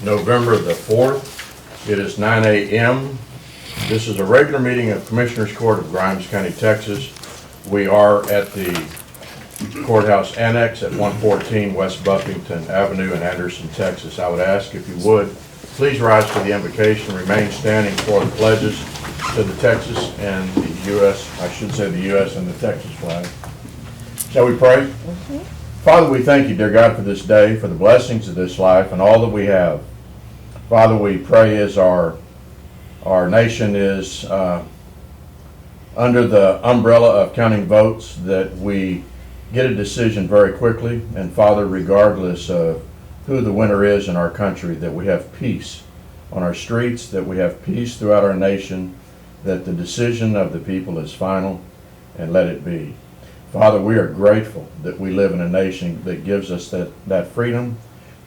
November the 4th. It is 9 a.m. This is a regular meeting of Commissioners Court of Grimes County, Texas. We are at the Courthouse Annex at 114 West Buffington Avenue in Anderson, Texas. I would ask if you would, please rise to the invocation, remain standing for the pledges to the Texas and the U.S., I should say the U.S. and the Texas flag. Shall we pray? Father, we thank you, dear God, for this day, for the blessings of this life and all that we have. Father, we pray as our nation is under the umbrella of counting votes that we get a decision very quickly. And Father, regardless of who the winner is in our country, that we have peace on our streets, that we have peace throughout our nation, that the decision of the people is final, and let it be. Father, we are grateful that we live in a nation that gives us that freedom.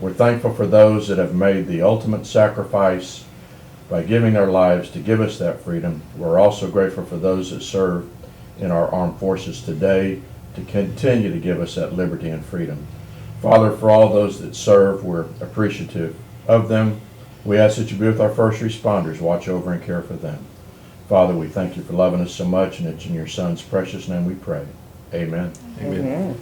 We're thankful for those that have made the ultimate sacrifice by giving their lives to give us that freedom. We're also grateful for those that serve in our armed forces today to continue to give us that liberty and freedom. Father, for all those that serve, we're appreciative of them. We ask that you be with our first responders, watch over and care for them. Father, we thank you for loving us so much, and it's in your Son's precious name we pray. Amen. Amen.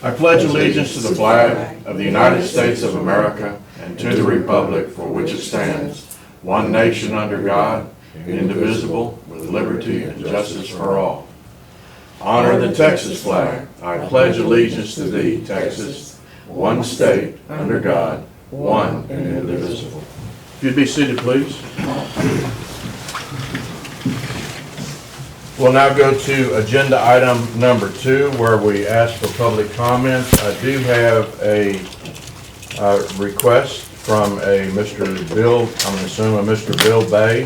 I pledge allegiance to the flag of the United States of America and to the republic for which it stands, one nation under God, indivisible, with liberty and justice for all. Honor the Texas flag. I pledge allegiance to thee, Texas, one state under God, one and indivisible. If you'd be seated, please. We'll now go to agenda item number 2, where we ask for public comments. I do have a request from a Mr. Bill, I'm going to assume a Mr. Bill Bay,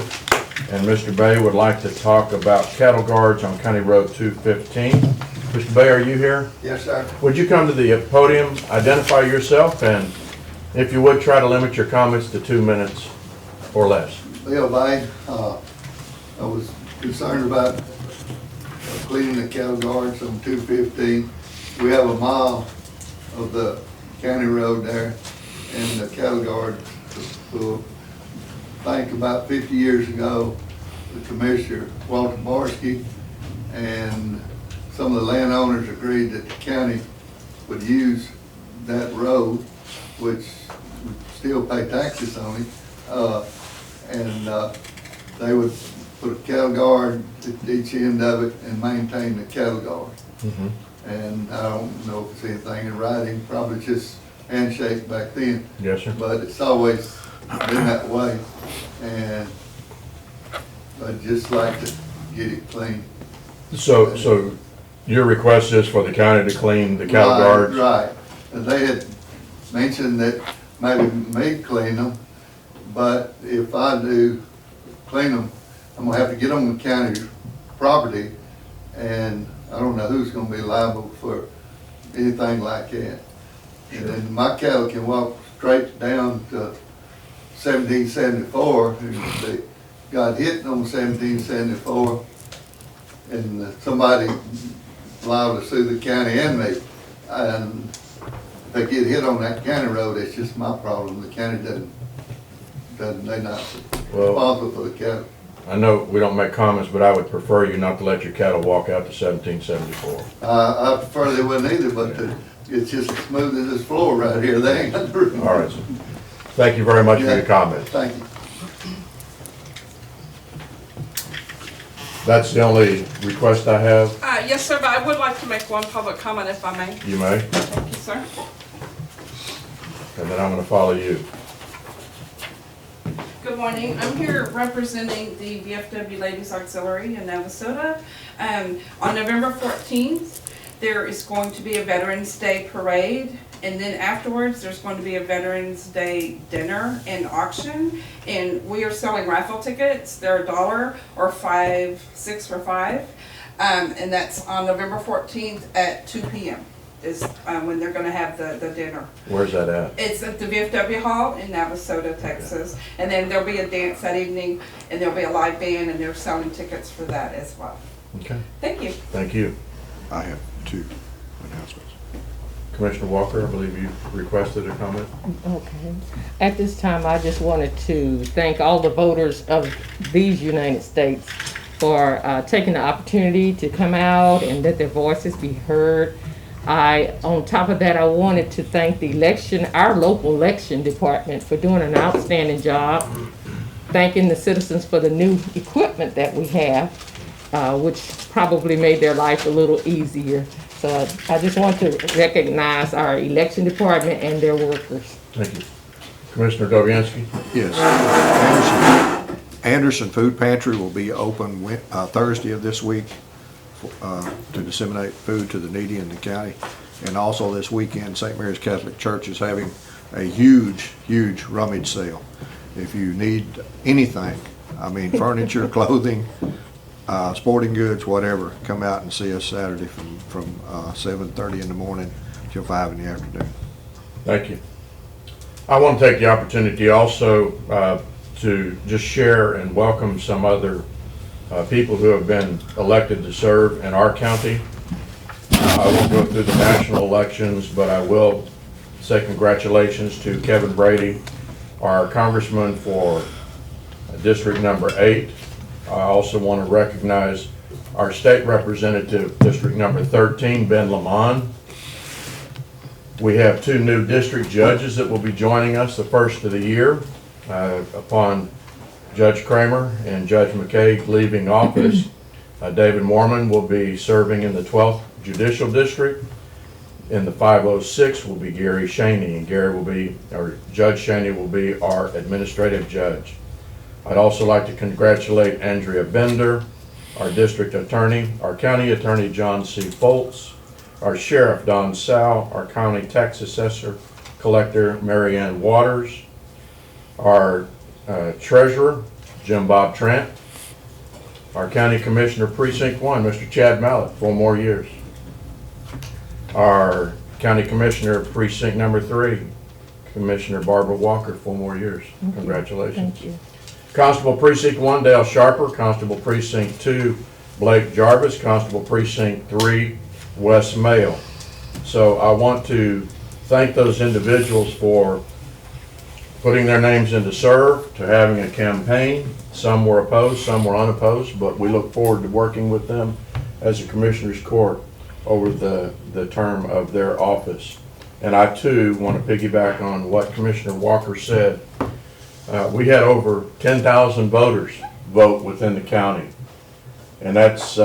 and Mr. Bay would like to talk about cattle guards on County Road 215. Mr. Bay, are you here? Yes, sir. Would you come to the podium, identify yourself, and if you would, try to limit your comments to 2 minutes or less. Bill Bay, I was concerned about cleaning the cattle guards on 215. We have a mile of the county road there, and the cattle guard will think about 50 years ago, the commissioner, Walter Barsky, and some of the landowners agreed that the county would use that road, which would still pay taxes on it, and they would put a cattle guard at each end of it and maintain the cattle guard. Mm-hmm. And I don't know if it's anything in writing, probably just handshake back then. Yes, sir. But it's always been that way, and I'd just like to get it clean. So your request is for the county to clean the cattle guards? Right. And they had mentioned that maybe me clean them, but if I do clean them, I'm gonna have to get on the county property, and I don't know who's gonna be liable for anything like that. Sure. And then my cattle can walk straight down to 1774, and they got hit on 1774, and somebody liable to sue the county and me. And if they get hit on that county road, it's just my problem. The county they're not responsible for the cattle. I know we don't make comments, but I would prefer you not to let your cattle walk out to 1774. I prefer they wouldn't either, but it's just as smooth as this floor right here. They ain't got the room. All right, sir. Thank you very much for your comments. Thank you. That's the only request I have. Yes, sir, but I would like to make one public comment if I may. You may, Thank you, sir. and then I'm going to follow you. Good morning. I'm here representing the VFW Ladies Auxiliary in Navasota. On November 14th, there is going to be a Veterans Day parade, and then afterwards, there's going to be a Veterans Day dinner and auction, and we are selling raffle tickets. They're $1 or 6 for 5, and that's on November 14th at 2 p.m. is when they're going to have the dinner. Where's that at? It's at the VFW Hall in Navasota, Texas. And then there'll be a dance that evening, and there'll be a live band, and they're selling tickets for that as well. Okay. Thank you. Thank you. I have 2 announcements. Commissioner Walker, I believe you requested a comment. Okay. At this time, I just wanted to thank all the voters of these United States for taking the opportunity to come out and let their voices be heard. On top of that, I wanted to thank our local election department for doing an outstanding job. Thanking the citizens for the new equipment that we have, which probably made their life a little easier. So I just want to recognize our election department and their workers. Thank you. Commissioner Dobianski? Yes. Anderson Food Pantry will be open Thursday of this week to disseminate food to the needy in the county. And also this weekend, St. Mary's Catholic Church is having a huge rummage sale. If you need anything, I mean furniture, clothing, sporting goods, whatever, come out and see us Saturday from 7:30 in the morning till 5 in the afternoon. Thank you. I want to take the opportunity also to just share and welcome some other people who have been elected to serve in our county. I won't go through the national elections, but I will say congratulations to Kevin Brady, our congressman for District number 8. I also want to recognize our state representative, District number 13, Ben Lamont. We have 2 new district judges that will be joining us the first of the year upon Judge Kramer and Judge McKay leaving office. David Mormon will be serving in the 12th Judicial District. In the 506 will be Gary Shaney, and Judge Shaney will be our administrative judge. I'd also like to congratulate Andrea Bender, our district attorney, our county attorney John C. Foltz, our sheriff Don Sow, our county tax assessor collector Mary Ann Waters, our treasurer Jim Bob Trent, our county commissioner precinct 1 Mr. Chad Mallett, 4 more years, our county commissioner precinct number 3 Commissioner Barbara Walker, 4 more years. Congratulations. Thank you. Constable Precinct 1, Dale Sharper. Constable Precinct 2, Blake Jarvis. Constable Precinct 3, Wes Mail. So I want to thank those individuals for putting their names in to serve, to having a campaign. Some were opposed, some were unopposed, but we look forward to working with them as a Commissioner's Court over the term of their office. And I too want to piggyback on what Commissioner Walker said. We had over 10,000 voters vote within the county, and that's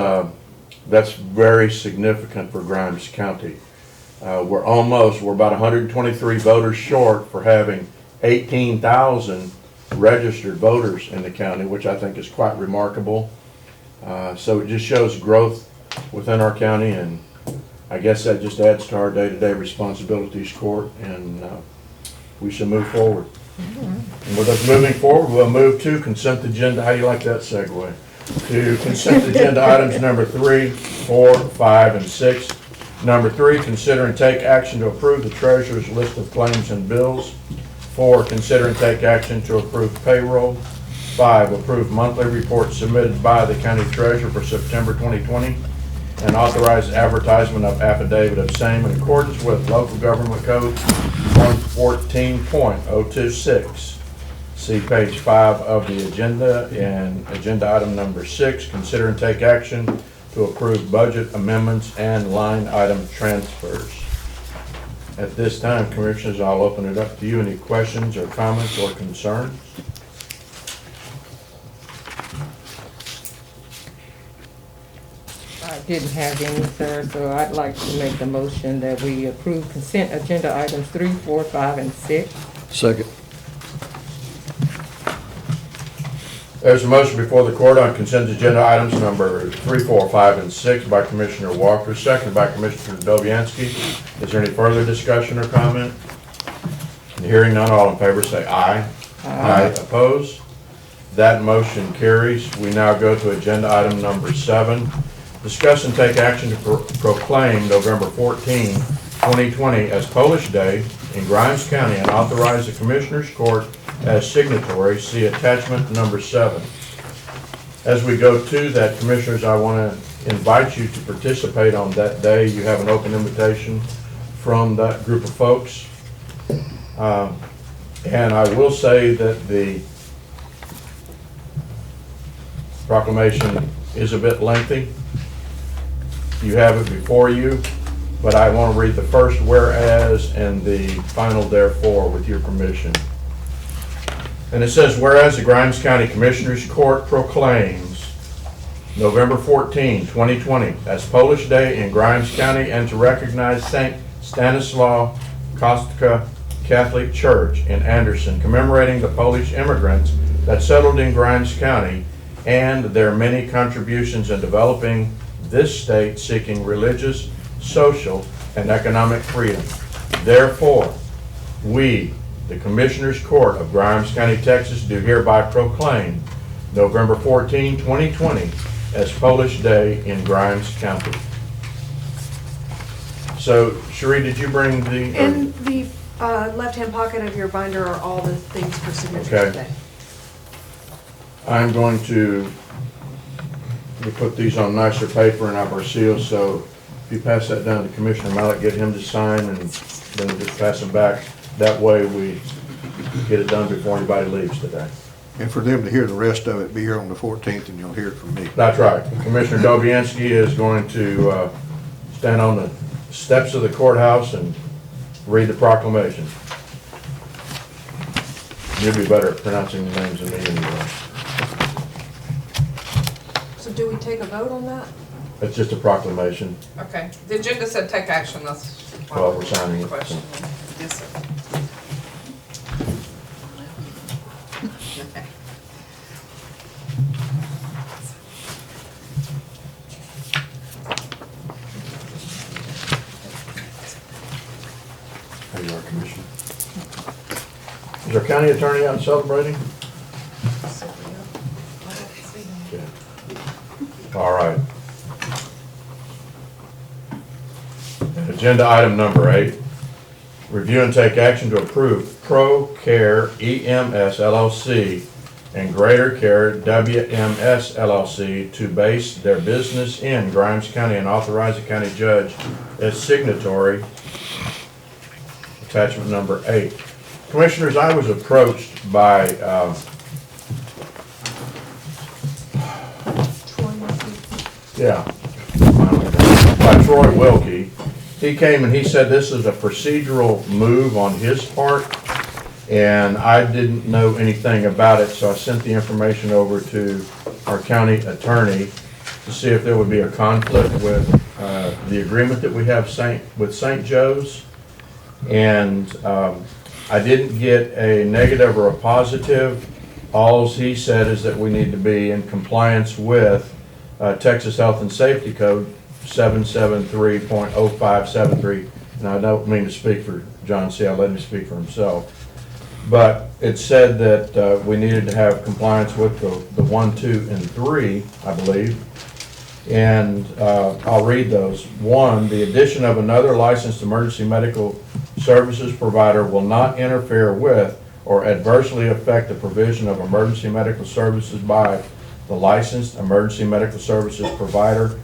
very significant for Grimes County. We're about 123 voters short for having 18,000 registered voters in the county, which I think is quite remarkable. So it just shows growth within our county, and I guess that just adds to our day-to-day responsibilities, court, and we should move forward. And with us moving forward, we'll move to consent agenda. How do you like that segue? To consent agenda items number 3, 4, 5, and 6. Number 3, consider and take action to approve the treasurer's list of claims and bills. 4, consider and take action to approve payroll. 5, approve monthly report submitted by the county treasurer for September 2020 and authorize advertisement of affidavit of same in accordance with local government code 114.026. See page 5 of the agenda, and agenda item number 6, consider and take action to approve budget amendments and line item transfers. At this time, Commissioners, I'll open it up to you. Any questions or comments or concerns? I didn't have any, sir, so I'd like to make the motion that we approve consent agenda items 3, 4, 5, and 6. Second. There's a motion before the court on consent agenda items number 3, 4, 5, and 6 by Commissioner Walker, seconded by Commissioner Dobianski. Is there any further discussion or comment? Hearing none, all in favor say aye. Aye. Opposed? That motion carries. We now go to agenda item number 7. Discuss and take action to proclaim November 14, 2020 as Polish Day in Grimes County and authorize the Commissioner's Court as signatory. See attachment number 7. As we go to that, Commissioners, I want to invite you to participate on that day. You have an open invitation from that group of folks. And I will say that the proclamation is a bit lengthy. You have it before you, but I want to read the first whereas and the final therefore with your permission. And it says, whereas the Grimes County Commissioners Court proclaims November 14, 2020 as Polish Day in Grimes County and to recognize St. Stanislaw Kostka Catholic Church in Anderson, commemorating the Polish immigrants that settled in Grimes County and their many contributions in developing this state, seeking religious, social, and economic freedom. Therefore, we, the Commissioners Court of Grimes County, Texas, do hereby proclaim November 14, 2020 as Polish Day in Grimes County. So, Cherie, did you bring the... In the left-hand pocket of your binder are all the things for signature Okay. today. I'm going to put these on nicer paper and have our seals, so if you pass that down to Commissioner Mallett, get him to sign, and then we'll just pass them back. That way we get it done before anybody leaves today. And for them to hear the rest of it, be here on the 14th, and you'll hear it from me. That's right. Commissioner Dobianski is going to stand on the steps of the courthouse and read the proclamation. You'll be better at pronouncing the names than me anyway. So do we take a vote on that? It's just a proclamation. Okay, the agenda said take action, that's why Well, we're signing it. question. Yes, sir. There you are, Commissioner. Is our county attorney out celebrating? Okay. All right. Agenda item number 8, review and take action to approve Pro Care EMS LLC and Greater Care WMS LLC to base their business in Grimes County and authorize the county judge as signatory. Attachment number 8. Commissioners, I was approached by by Troy Wilkie. He came and he said this is a procedural move on his part, and I didn't know anything about it, so I sent the information over to our county attorney to see if there would be a conflict with the agreement that we have with St. Joe's. And I didn't get a negative or a positive. All he said is that we need to be in compliance with Texas Health and Safety Code 773.0573. And I don't mean to speak for John C. I'll let him speak for himself. But it said that we needed to have compliance with the 1, 2, and 3, I believe. And I'll read those. 1, the addition of another licensed emergency medical services provider will not interfere with or adversely affect the provision of emergency medical services by the licensed emergency medical services providers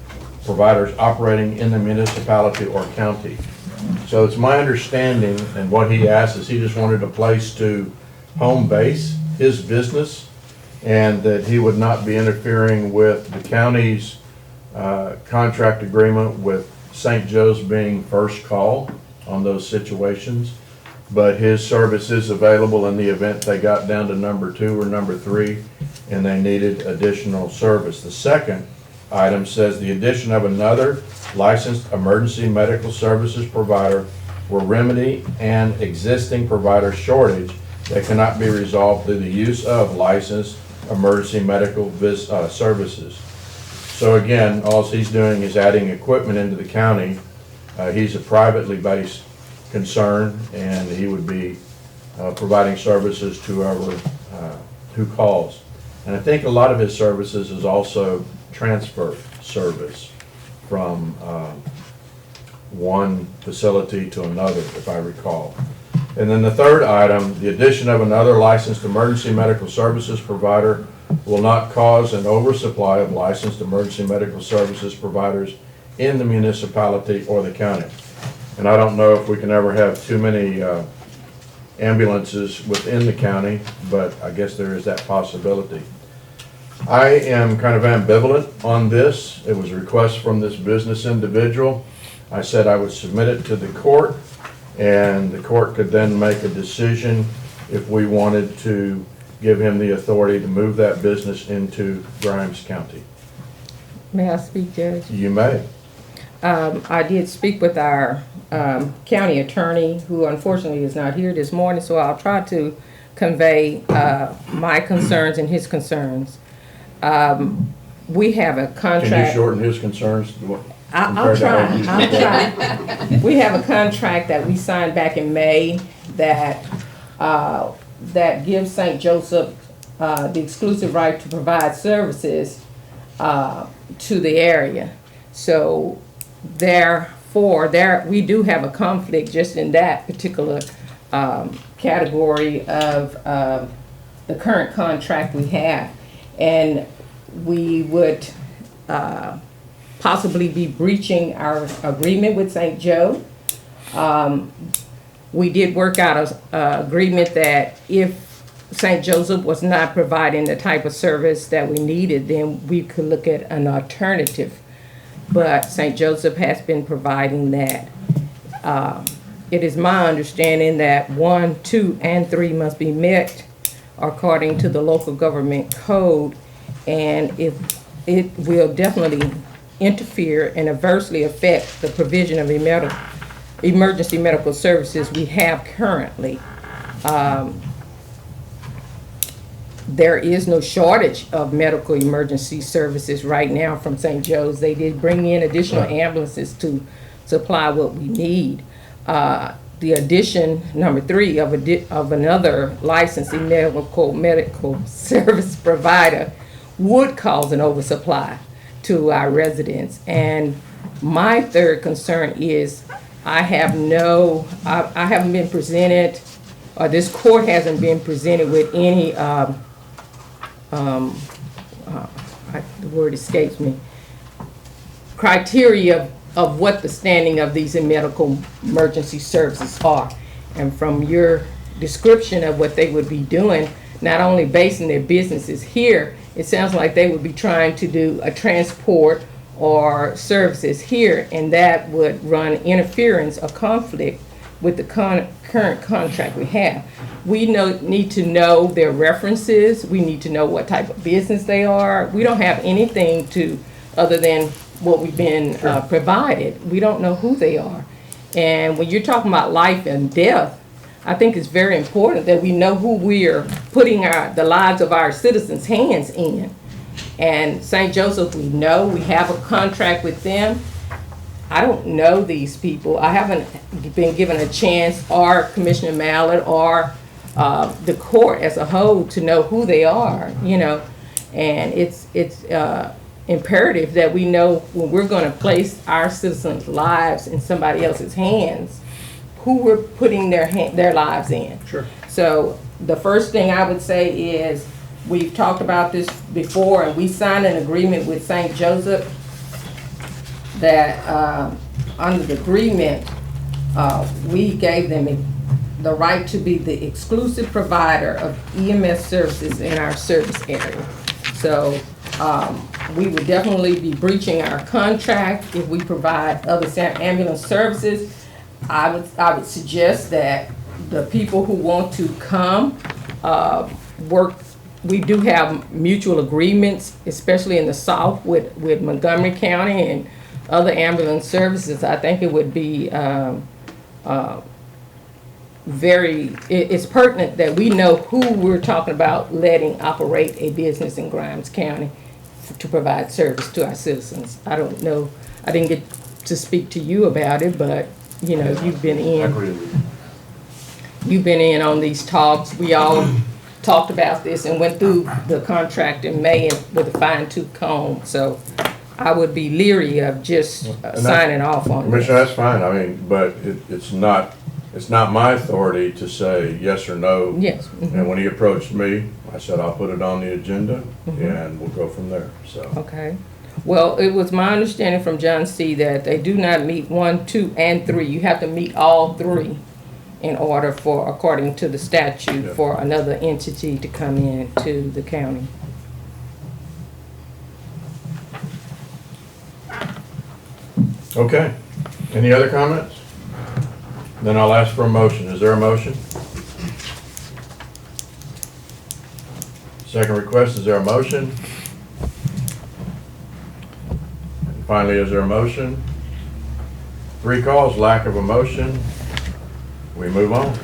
operating in the municipality or county. So it's my understanding, and what he asked is he just wanted a place to home base his business, and that he would not be interfering with the county's contract agreement with St. Joe's being first call on those situations. But his service is available in the event they got down to number 2 or number 3 and they needed additional service. The second item says the addition of another licensed emergency medical services provider will remedy an existing provider shortage that cannot be resolved through the use of licensed emergency medical services. So again, all he's doing is adding equipment into the county. He's a privately based concern, and he would be providing services to whoever who calls. And I think a lot of his services is also transfer service from one facility to another, if I recall. And then the third item, the addition of another licensed emergency medical services provider will not cause an oversupply of licensed emergency medical services providers in the municipality or the county. And I don't know if we can ever have too many ambulances within the county, but I guess there is that possibility. I am kind of ambivalent on this. It was a request from this business individual. I said I would submit it to the court, and the court could then make a decision if we wanted to give him the authority to move that business into Grimes County. May I speak, Judge? You may. I did speak with our county attorney, who unfortunately is not here this morning, so I'll try to convey my concerns and his concerns. We have a contract. Can you shorten his concerns? I'll try. We have a contract that we signed back in May that gives St. Joseph the exclusive right to provide services to the area. So therefore, we do have a conflict just in that particular category of the current contract we have. And we would possibly be breaching our agreement with St. Joe. We did work out an agreement that if St. Joseph was not providing the type of service that we needed, then we could look at an alternative. But St. Joseph has been providing that. It is my understanding that 1, 2, and 3 must be met according to the local government code, and if it will definitely interfere and adversely affect the provision of emergency medical services we have currently. There is no shortage of medical emergency services right now from St. Joe's. They did bring in additional ambulances to supply what we need. The addition, number 3, of another licensing medical service provider would cause an oversupply to our residents. And my third concern is I haven't been presented, or this court hasn't been presented with any, the word escapes me, criteria of what the standing of these medical emergency services are. And from your description of what they would be doing, not only basing their businesses here, it sounds like they would be trying to do a transport or services here, and that would run interference or conflict with the current contract we have. We need to know their references. We need to know what type of business they are. We don't have anything other than what we've been provided. We don't know who they are. And when you're talking about life and death, I think it's very important that we know who we're putting the lives of our citizens' hands in. And St. Joseph, we know, we have a contract with them. I don't know these people. I haven't been given a chance, or Commissioner Mallett, or the court as a whole, to know who they are, and it's imperative that we know when we're going to place our citizens' lives in somebody else's hands, who we're putting their lives in. Sure. So the first thing I would say is, we've talked about this before, and we signed an agreement with St. Joseph that under the agreement, we gave them the right to be the exclusive provider of EMS services in our service area. So we would definitely be breaching our contract if we provide other ambulance services. I would suggest that the people who want to come work. We do have mutual agreements, especially in the South with Montgomery County and other ambulance services. I think it would be it's pertinent that we know who we're talking about letting operate a business in Grimes County to provide service to our citizens. I don't know, I didn't get to speak to you about it, but you've been in on these talks. We all talked about this and went through the contract in May with a fine-tooth comb. So I would be leery of just signing off on this. Commissioner, that's fine. I mean, but it's not my authority to say yes or no. Yes. Mm-hmm. And when he approached me, I said I'll put it on the agenda, and we'll go from there. So. Okay. Well, it was my understanding from John C. that they do not meet 1, 2, and 3. You have to meet all 3 in order for, according to the statute, Yeah. for another entity to come in to the county. Okay, any other comments? Then I'll ask for a motion. Is there a motion? Second request, is there a motion? And finally, is there a motion? 3 calls, lack of a motion. We move on.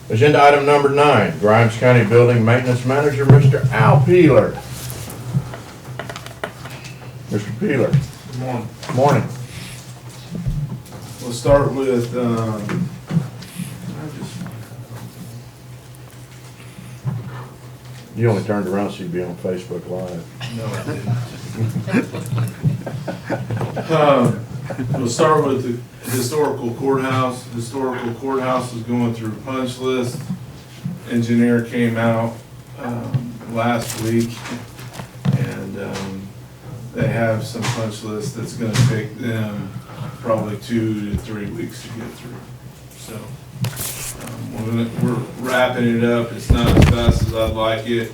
Agenda item number 9, Grimes County Building Maintenance Manager, Mr. Al Peeler. Mr. Peeler, Good morning. morning. We'll start with, You only turned around so you'd be on Facebook Live. no, I didn't. We'll start with the historical courthouse. Historical courthouse is going through punch list. Engineer came out, last week, and, they have some punch list that's gonna take them probably 2 to 3 weeks to get through. So, we're wrapping it up. It's not as fast as I'd like it,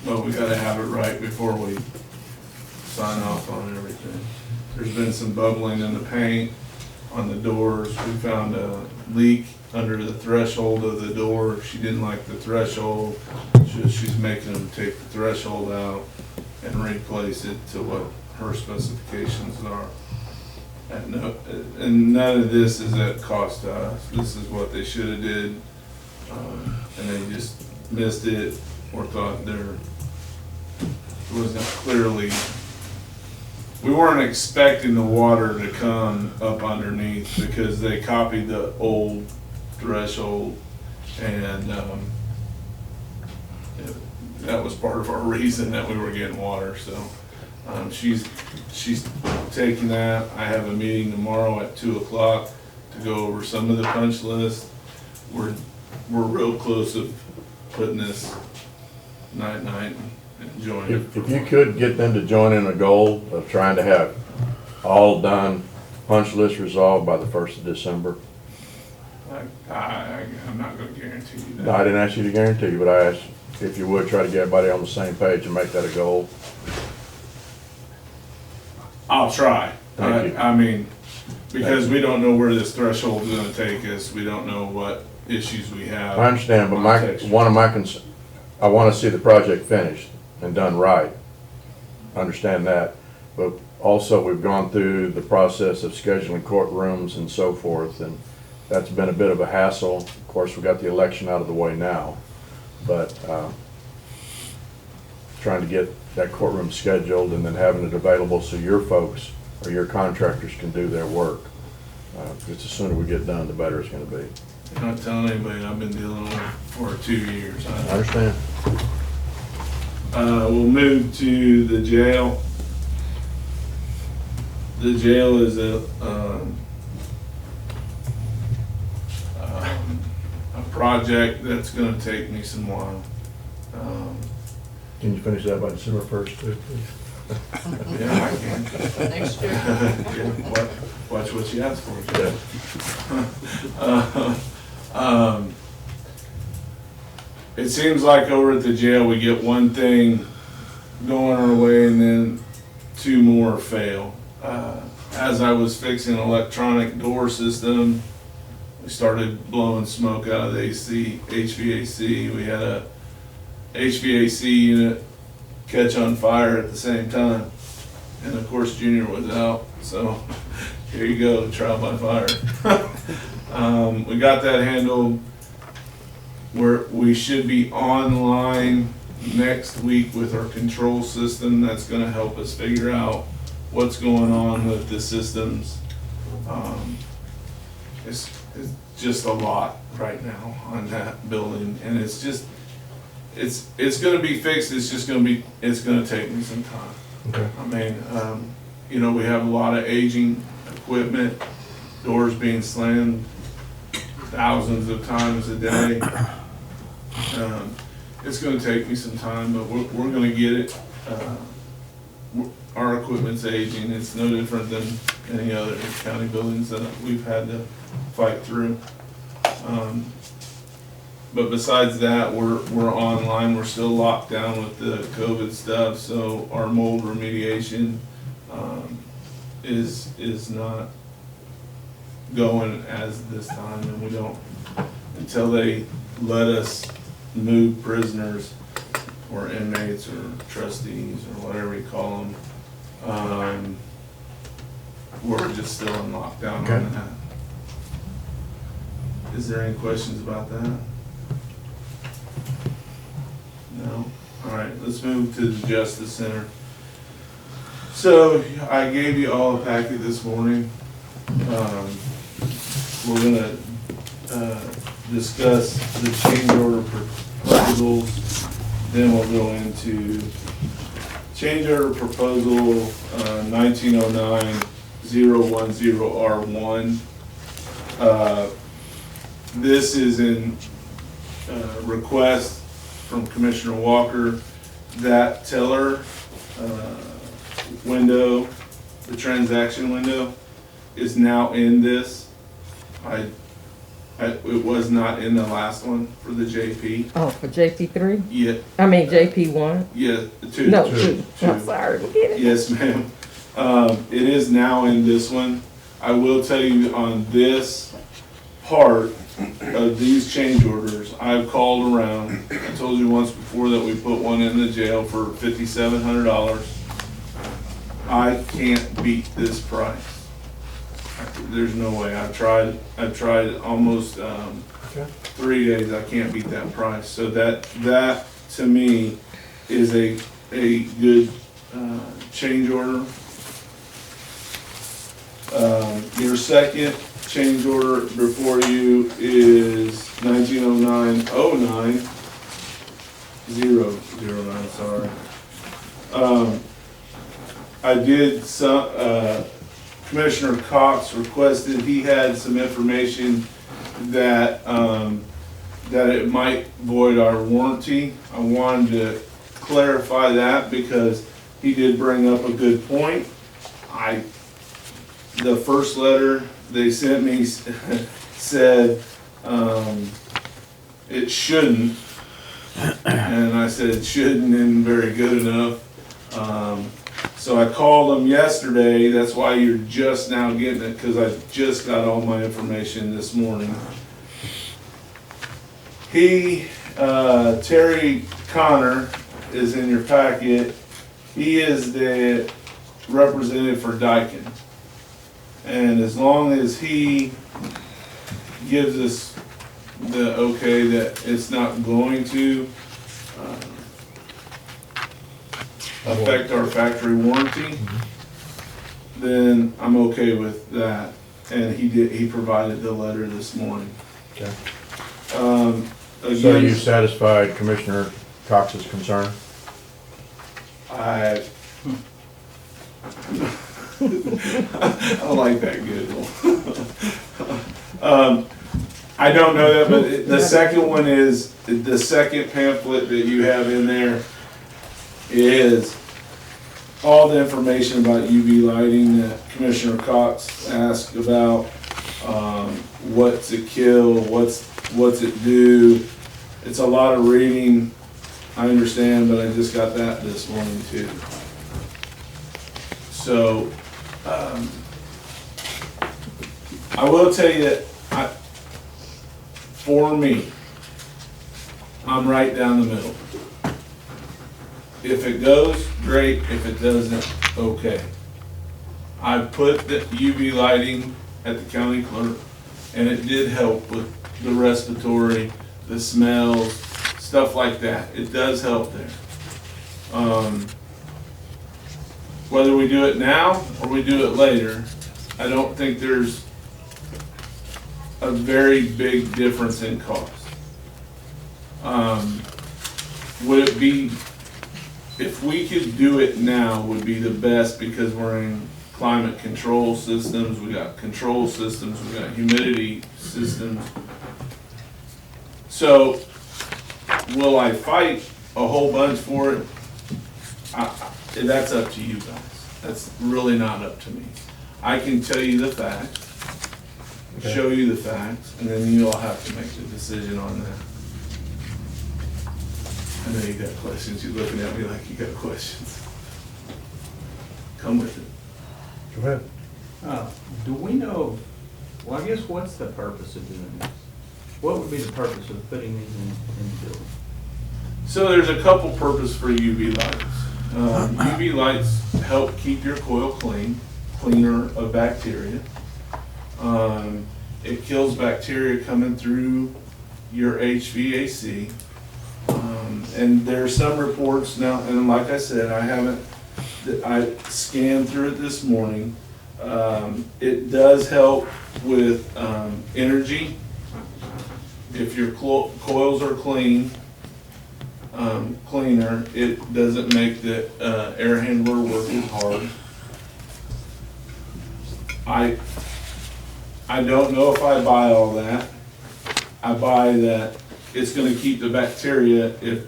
but we gotta have it right before we sign off on everything. There's been some bubbling in the paint on the doors. We found a leak under the threshold of the door. She didn't like the threshold. She's making them take the threshold out and replace it to what her specifications are. And none of this is at cost to us. This is what they should have did, and they just missed it or thought there wasn't clearly. We weren't expecting the water to come up underneath because they copied the old threshold, and that was part of our reason that we were getting water. So she's taking that. I have a meeting tomorrow at 2 o'clock to go over some of the punch list. We're real close of putting this night and joining. If you could get them to join in a goal of trying to have all done, punch list resolved by the 1st of December. I'm not gonna guarantee you No, I that. didn't ask you to guarantee, but I asked if you would try to get everybody on the same page and make that a goal. I'll try. Thank you. I mean, because we don't know where this threshold is gonna take us. We don't know what issues we have. I understand, but Context. one of my I want to see the project finished and done right. Understand that, but also we've gone through the process of scheduling courtrooms and so forth, and that's been a bit of a hassle. Of course, we got the election out of the way now, but trying to get that courtroom scheduled and then having it available so your folks or your contractors can do their work. Because the sooner we get done, the better it's going to be. I'm not telling anybody I've been dealing with for 2 years. I understand. We'll move to the jail. The jail is a project that's gonna take me some while. Can you finish that by December 1st, too, please? Yeah, I can. Next year. Yeah, watch what you ask for. Yeah. It seems like over at the jail, we get one thing going our way and then 2 more fail. As I was fixing an electronic door system, we started blowing smoke out of the HVAC. We had a HVAC unit catch on fire at the same time. And of course, Junior was out, so here you go, trial by fire. We got that handled. We should be online next week with our control system. That's gonna help us figure out what's going on with the systems. It's just a lot right now on that building, and it's gonna be fixed. It's gonna take me some time. Okay. I mean, we have a lot of aging equipment, doors being slammed thousands of times a day. It's gonna take me some time, but we're gonna get it. our equipment's aging. It's no different than any other county buildings that we've had to fight through. But besides that, we're online. We're still locked down with the COVID stuff, so our mold remediation is not going as this time, and we don't, until they let us move prisoners or inmates or trustees or whatever you call them, we're just still in lockdown Okay. on that. Is there any questions about that? No? All right, let's move to the Justice Center. So I gave you all a packet this morning. We're gonna discuss the change order proposals, then we'll go into change order proposal 1909-010R1. This is in request from Commissioner Walker. That teller window, the transaction window, is now in this. It was not in the last one for the JP. Oh, for JP3? Yeah, JP1? yeah, two. No, Two. 2. I'm sorry, forget it. Yes, ma'am. It is now in this one. I will tell you on this part of these change orders, I've called around. I told you once before that we put one in the jail for $5,700. I can't beat this price. There's no way. I've tried almost 3 days. I can't beat that price. So that to me is a good change order. Your second change order before you is 1909-009, sorry. I did some, Commissioner Cox requested, he had some information that, that it might void our warranty. I wanted to clarify that because he did bring up a good point. The first letter they sent me said, it shouldn't. And I said it shouldn't and very good enough. So I called him yesterday. That's why you're just now getting it, because I just got all my information this morning. Terry Connor is in your packet. He is the representative for Daikin. And as long as he gives us the okay that it's not going to affect our factory warranty, then I'm okay with that. And he provided the letter this morning. Okay. Again, So you satisfied Commissioner Cox's concern? I like that giggle. I don't know that, but the second one is, the second pamphlet that you have in there is all the information about UV lighting that Commissioner Cox asked about. What's it kill, what's it do. It's a lot of reading, I understand, but I just got that this morning too. So, I will tell you that for me, I'm right down the middle. If it goes, great. If it doesn't, okay. I put the UV lighting at the county clerk, and it did help with the respiratory, the smells, stuff like that. It does help there. Whether we do it now or we do it later, I don't think there's a very big difference in cost. Would it be, if we could do it now, would be the best, because we're in climate control systems, we got control systems, we got humidity systems. So, will I fight a whole bunch for it? That's up to you guys. That's really not up to me. I can tell you the facts, Okay. show you the facts, and then you all have to make the decision on that. I know you got questions. You're looking at me like you got questions. Come with it. Go ahead. Do we know, well, I guess what's the purpose of doing this? What would be the purpose of putting these in the building? So there's a couple purposes for UV lights. UV lights help keep your coil cleaner of bacteria. It kills bacteria coming through your HVAC. And there are some reports now, and like I said, I scanned through it this morning. It does help with energy. If your coils are cleaner, it doesn't make the air handler work as hard. I don't know if I buy all that. I buy that it's gonna keep the bacteria, if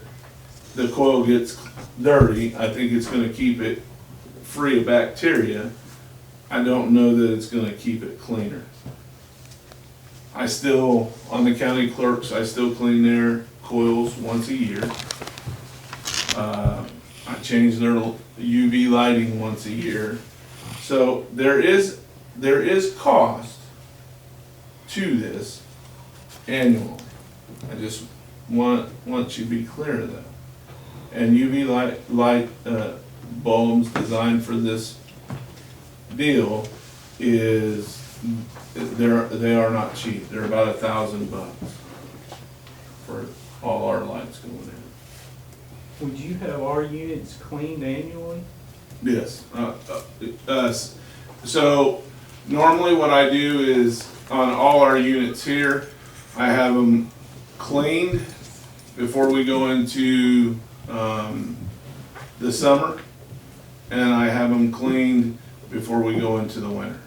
the coil gets dirty, I think it's gonna keep it free of bacteria. I don't know that it's gonna keep it cleaner. I still, on the county clerks, I still clean their coils once a year. I change their UV lighting once a year. So there is cost to this annually. I just want you to be clear of that. And UV light bulbs designed for this deal they are not cheap. They're about $1,000 for all our lights going in. Would you have our units cleaned annually? Yes. So normally what I do is on all our units here, I have them cleaned before we go into the summer, and I have them cleaned before we go into the winter.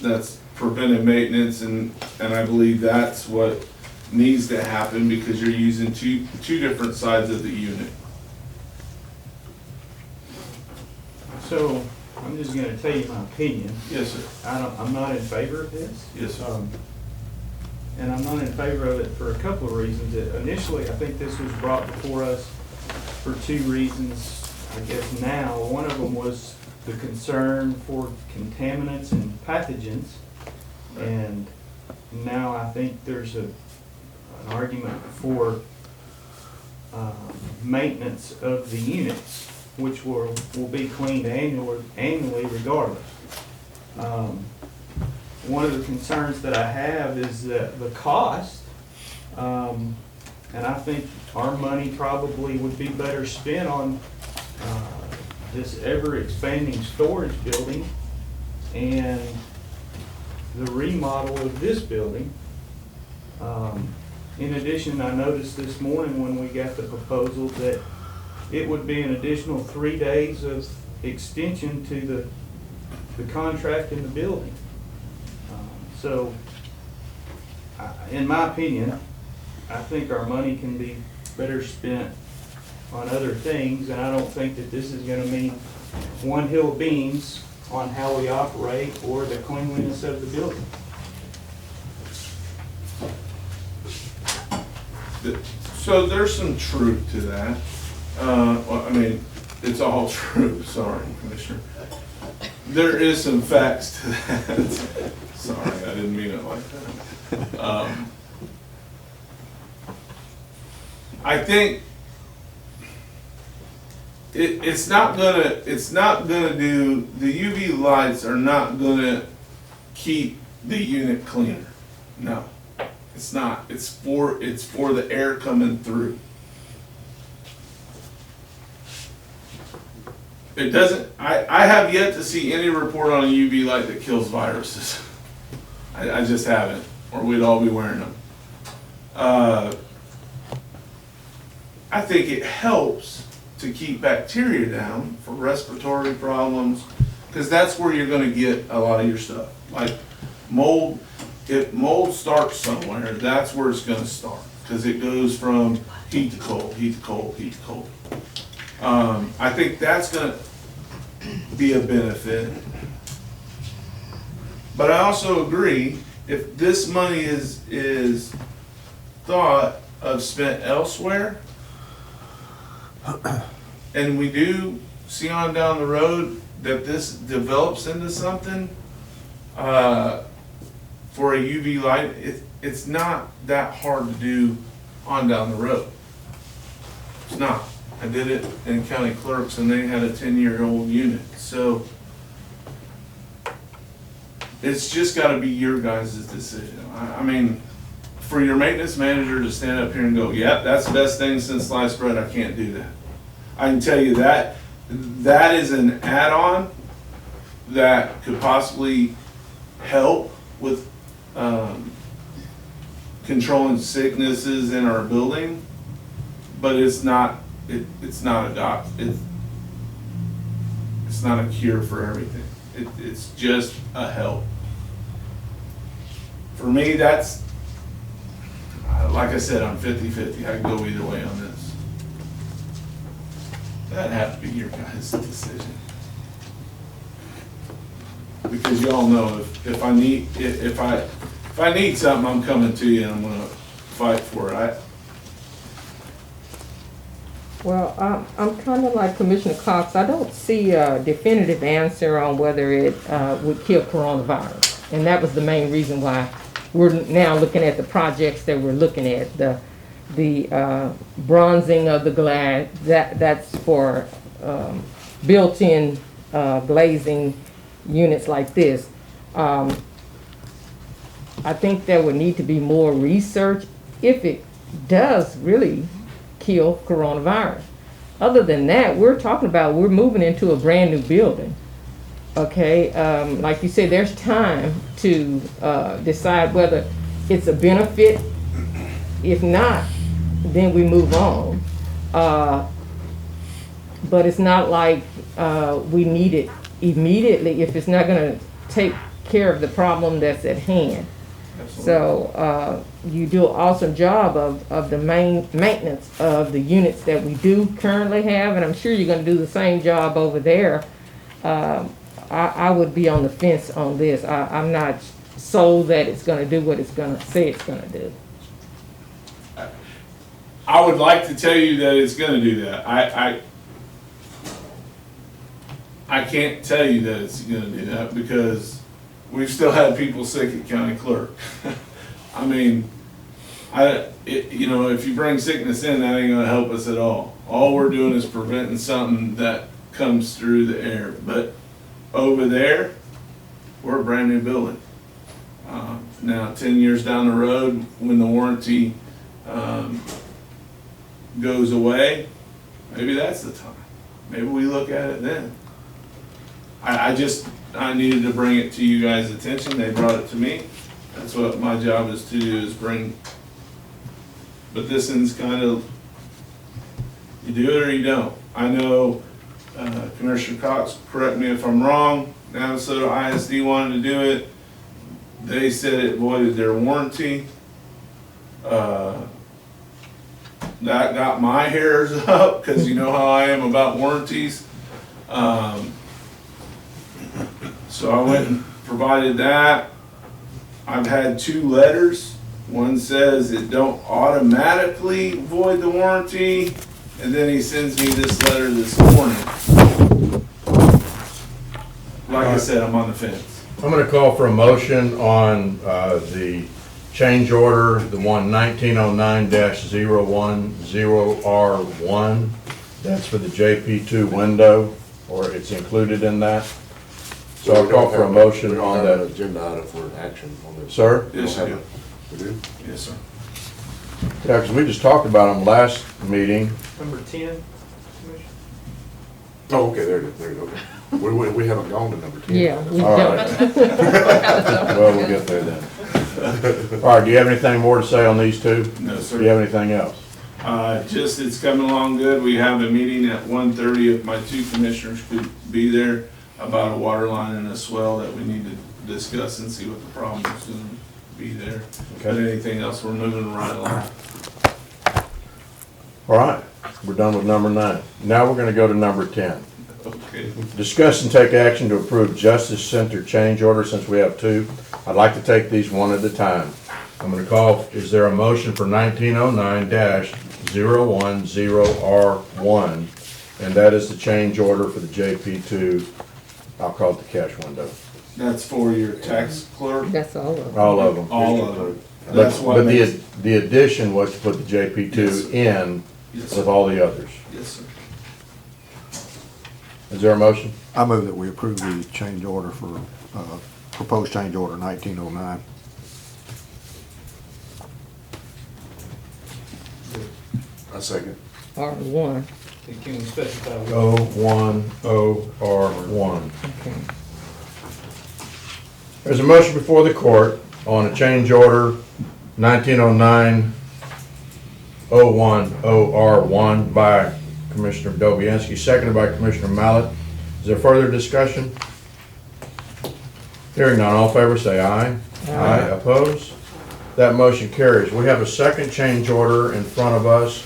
That's preventive maintenance, and I believe that's what needs to happen because you're using two different sides of the unit. So, I'm just gonna tell you my opinion. Yes, sir. I'm not in favor of this. Yes, sir. And I'm not in favor of it for a couple of reasons. Initially, I think this was brought before us for two reasons, I guess now. One of them was the concern for contaminants and pathogens. And now I think there's an argument for maintenance of the units, which will be cleaned annually regardless. One of the concerns that I have is that the cost, and I think our money probably would be better spent on this ever-expanding storage building and the remodel of this building. In addition, I noticed this morning when we got the proposal that it would be an additional 3 days of extension to the contract in the building. So, in my opinion, I think our money can be better spent on other things, and I don't think that this is gonna mean one hill of beans on how we operate or the cleanliness of the building. So there's some truth to that. Well, I mean, it's all true, sorry, Commissioner. There is some facts to that. Sorry, I didn't mean it like that. I think it's not gonna do, the UV lights are not gonna keep the unit cleaner. No, it's not. It's for the air coming through. It doesn't, I have yet to see any report on a UV light that kills viruses. I just haven't, or we'd all be wearing them. I think it helps to keep bacteria down for respiratory problems, because that's where you're gonna get a lot of your stuff. Like mold, if mold starts somewhere, that's where it's gonna start, because it goes from heat to cold, heat to cold, heat to cold. I think that's gonna be a benefit. But I also agree, if this money is thought of spent elsewhere, and we do see on down the road that this develops into something, for a UV light, it's not that hard to do on down the road. It's not. I did it in county clerks and they had a 10-year-old unit, so it's just gotta be your guys' decision. I mean, for your maintenance manager to stand up here and go, yep, that's the best thing since sliced bread, I can't do that. I can tell you that is an add-on that could possibly help with controlling sicknesses in our building, but it's not it's not a cure for everything. It's just a help. For me, that's, like I said, I'm 50-50. I can go either way on this. That'd have to be your guys' decision. Because y'all know if I need something, I'm coming to you and I'm gonna fight for it. Well, I'm kind of like Commissioner Cox. I don't see a definitive answer on whether it would kill coronavirus. And that was the main reason why we're now looking at the projects that we're looking at. The bronzing of the glass, that's for built-in glazing units like this. I think there would need to be more research if it does really kill coronavirus. Other than that, we're moving into a brand new building. Okay, like you said, there's time to decide whether it's a benefit. If not, then we move on. But it's not like we need it immediately if it's not going to take care of the problem that's at hand. Absolutely. So you do an awesome job of the maintenance of the units that we do currently have, and I'm sure you're going to do the same job over there. I would be on the fence on this. I'm not sold that it's going to do what it's going to say it's going to do. I would like to tell you that it's gonna do that. I can't tell you that it's gonna do that because we've still had people sick at county clerk. I mean, if you bring sickness in, that ain't gonna help us at all. All we're doing is preventing something that comes through the air. But over there, we're a brand new building. Now, 10 years down the road, when the warranty goes away, maybe that's the time. Maybe we look at it then. I needed to bring it to you guys' attention. They brought it to me. That's what my job is to do, is bring. But this one's kind of, you do it or you don't. I know Commissioner Cox, correct me if I'm wrong, Navasota ISD wanted to do it. They said it voided their warranty. That got my hairs up because you know how I am about warranties. So I went and provided that. I've had 2 letters. One says it don't automatically void the warranty, and then he sends me this letter this morning. Like I said, I'm on the fence. I'm gonna call for a motion on the change order, the one 1909-010R1. That's for the JP2 window, or it's included in that. So I'll call for a motion on an that. agenda item for action on this. Sir? Yes, I do. We do? Yes, sir. Yeah, because we just talked about them last meeting. Number 10, Commissioner. Oh, okay, there it is, okay. We haven't gone to number 10. Yeah, we All don't. right. Well, we'll get there then. All right, do you have anything more to say on these two? No, Do sir. you have anything else? Just, it's coming along good. We have a meeting at 1:30 if my 2 commissioners could be there about a water line and a swell that we need to discuss and see what the problem is going to be there. Okay. But anything else, we're moving right along. All right. We're done with number 9. Now we're gonna go to number 10. Okay. Discuss and take action to approve Justice Center change order, since we have 2. I'd like to take these one at a time. I'm gonna call, is there a motion for 1909-010R1? And that is the change order for the JP2, I'll call it the cash window. That's for your tax clerk? That's all of them. All of them. All of them. That's what But makes, the addition was to put the JP2 in yes, with sir. all the others. Yes, sir. Is there a motion? I move that we approve the change order for, proposed change order 1909. I second. R1. Can we specify? 010R1. Okay. There's a motion before the court on a change order 1909-010R1 by Commissioner Dobianski, seconded by Commissioner Mallett. Is there further discussion? Hearing none, all in favor say aye. Aye. Opposed? That motion carries. We have a second change order in front of us.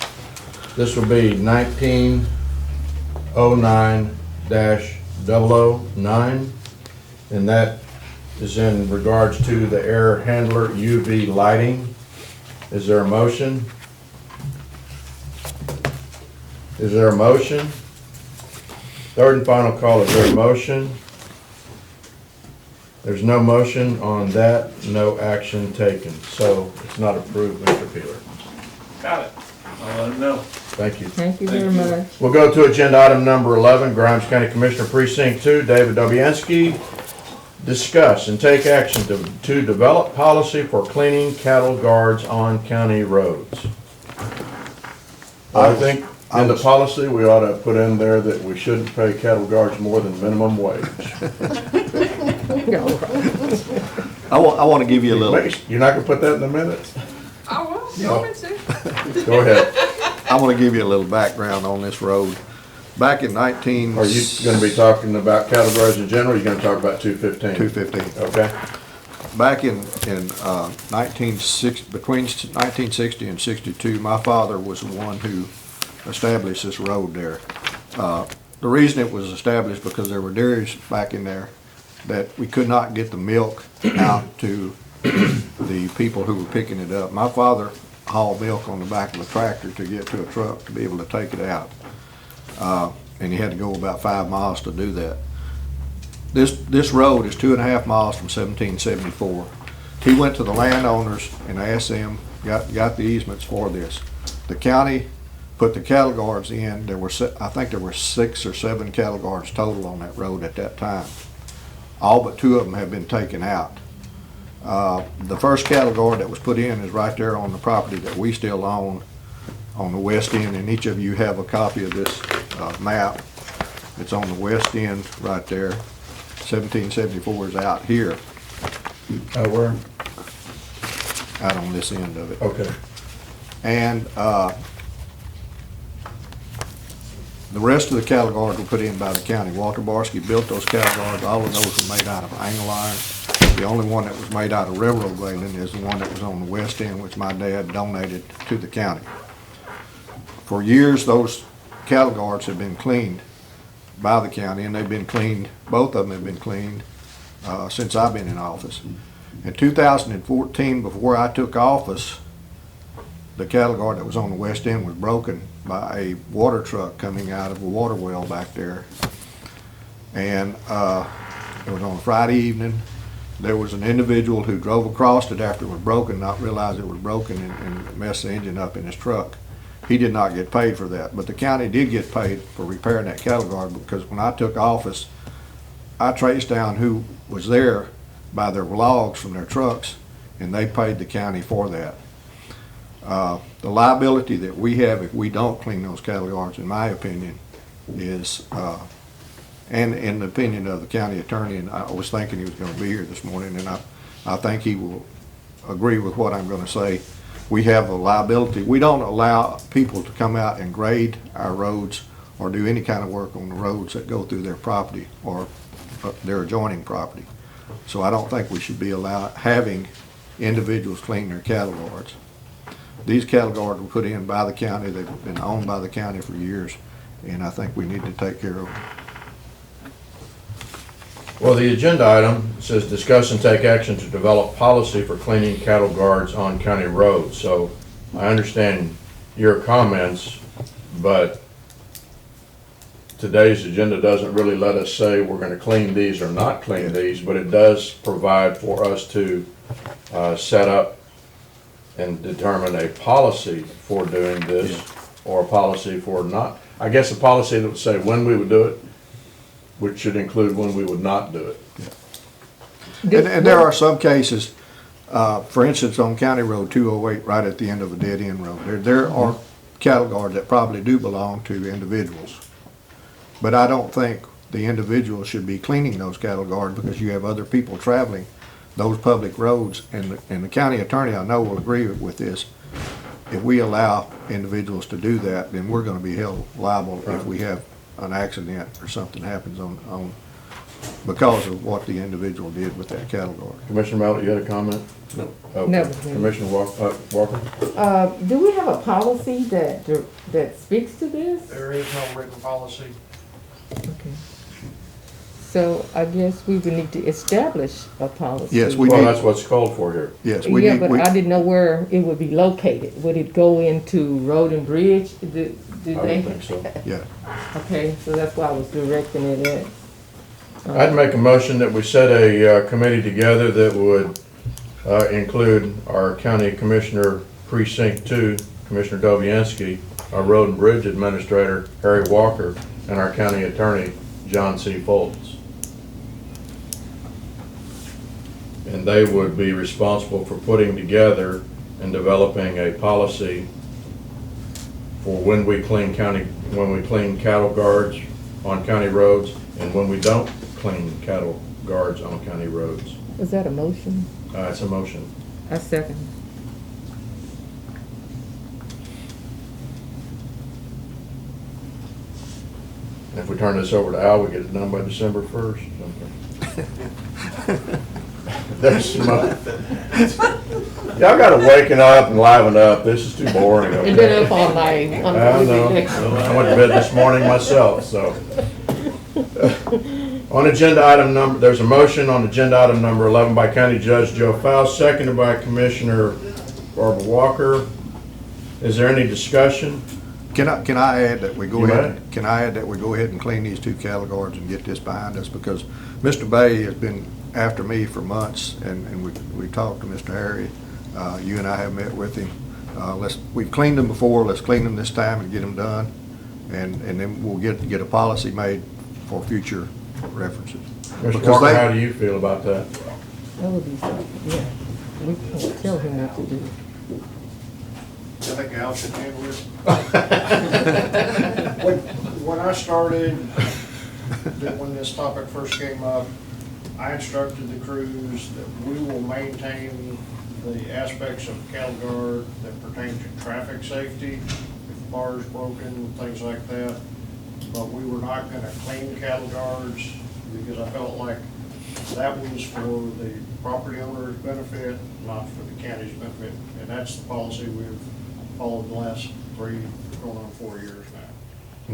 This will be 1909-009, and that is in regards to the air handler UV lighting. Is there a motion? Is there a motion? Third and final call, is there a motion? There's no motion on that, no action taken, so it's not approved, Mr. Peeler. Got it. I'll let him know. Thank you. Thank you Thank very you. much. We'll go to agenda item number 11, Grimes County Commissioner Precinct 2, David Dobianski. Discuss and take action to develop policy for cleaning cattle guards on county roads. I think in the policy, we ought to put in there that we shouldn't pay cattle guards more than minimum wage. I want to give you a little, You're not gonna put that in the minutes? I will, you want me to? Go ahead. I want to give you a little background on this road. Back in 19... Are you gonna be talking about cattle guards in general, or you gonna talk about 215? 215. Okay. Back in 1960, between 1960 and 62, my father was the one who established this road there. The reason it was established because there were dairies back in there that we could not get the milk out to the people who were picking it up. My father hauled milk on the back of a tractor to get to a truck to be able to take it out. And he had to go about 5 miles to do that. This road is 2.5 miles from 1774. He went to the landowners and asked them, got the easements for this. The county put the cattle guards in. I think there were 6 or 7 cattle guards total on that road at that time. All but 2 of them have been taken out. The first cattle guard that was put in is right there on the property that we still own on the west end, and each of you have a copy of this map. It's on the west end right there. 1774 is out here, Where? out on this end of it. Okay. And the rest of the cattle guards were put in by the county. Walter Barsky built those cattle guards. All of those were made out of angle iron. The only one that was made out of railroad railing is the one that was on the west end, which my dad donated to the county. For years, those cattle guards have been cleaned by the county, and they've been cleaned, both of them have been cleaned since I've been in office. In 2014, before I took office, the cattle guard that was on the west end was broken by a water truck coming out of a water well back there. And it was on a Friday evening. There was an individual who drove across it after it was broken, not realize it was broken, and messed the engine up in his truck. He did not get paid for that, but the county did get paid for repairing that cattle guard, because when I took office, I traced down who was there by their logs from their trucks, and they paid the county for that. The liability that we have if we don't clean those cattle guards, in my opinion, is, and in the opinion of the county attorney, and I was thinking he was going to be here this morning, and I think he will agree with what I'm going to say. We have a liability. We don't allow people to come out and grade our roads or do any kind of work on the roads that go through their property or their adjoining property. So I don't think we should be having individuals clean their cattle guards. these cattle guards were put in by the county, they've been owned by the county for years, and I think we need to take care of them. Well, the agenda item says discuss and take action to develop policy for cleaning cattle guards on county roads. So I understand your comments, but today's agenda doesn't really let us say we're gonna clean these or not clean these, but it does provide for us to set up and determine a policy for doing this, or a policy for not. I guess a policy that would say when we would do it, which should include when we would not do it. And there are some cases, for instance, on County Road 208, right at the end of a dead-end road, there are cattle guards that probably do belong to individuals. But I don't think the individual should be cleaning those cattle guards, because you have other people traveling those public roads, and the county attorney, I know, will agree with this. If we allow individuals to do that, then we're gonna be held liable if we have an accident or something happens on because of what the individual did with that cattle guard. Commissioner Mallett, you had a comment? No. Okay. Never. Commissioner Walker? Do we have a policy that speaks to this? There is no written policy. Okay. So I guess we would need to establish a policy. Yes, we Well, need, that's what's called for here. yes, we Yeah, need, but I didn't know where it would be located. Would it go into Road and Bridge? Do I they? would think so. yeah. Okay, so that's why I was directing it at. I'd make a motion that we set a committee together that would include our county commissioner precinct 2, Commissioner Dobianski, our road and bridge administrator, Harry Walker, and our county attorney, John C. Foltz. And they would be responsible for putting together and developing a policy for when we clean cattle guards on county roads, and when we don't clean cattle guards on county roads. Is that a motion? It's a motion. I second. And if we turn this over to Al, we get it done by December 1st. There's some, y'all gotta waken up and liven up. This is too boring. You've been up all night. I know. I went to bed this morning myself, so. On agenda item number, there's a motion on agenda item number 11 by County Judge Joe Faust, seconded by Commissioner Barbara Walker. Is there any discussion? Can I add that we go You ahead, may. can I add that we go ahead and clean these 2 cattle guards and get this behind us? Because Mr. Bay has been after me for months, and we talked to Mr. Harry. You and I have met with him. We cleaned them before, let's clean them this time and get them done. And then we'll get a policy made for future references. Mr. Because Walker, they- how do you feel about that? That would be something, yeah. We can't tell him not to do it. I think Al should handle it. When I started, when this topic first came up, I instructed the crews that we will maintain the aspects of cattle guard that pertain to traffic safety, if bars broken, things like that. But we were not gonna clean cattle guards, because I felt like that was for the property owner's benefit, not for the county's benefit. And that's the policy we've followed the last 3, going on 4 years now.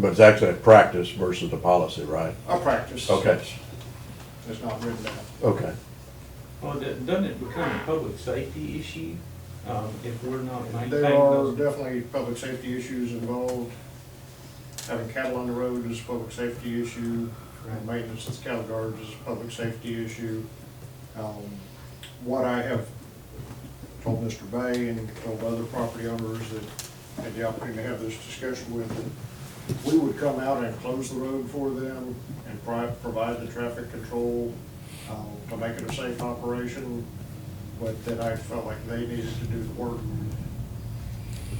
But it's actually a practice versus a policy, right? Our practice. Okay. It's not written down. Okay. Well, doesn't it become a public safety issue, if we're not maintaining There are those? definitely public safety issues involved. Having cattle on the road is a public safety issue, and maintenance of cattle guards is a public safety issue. What I have told Mr. Bay and told other property owners that had the opportunity to have this discussion with, that we would come out and close the road for them and provide the traffic control to make it a safe operation, but that I felt like they needed to do the work.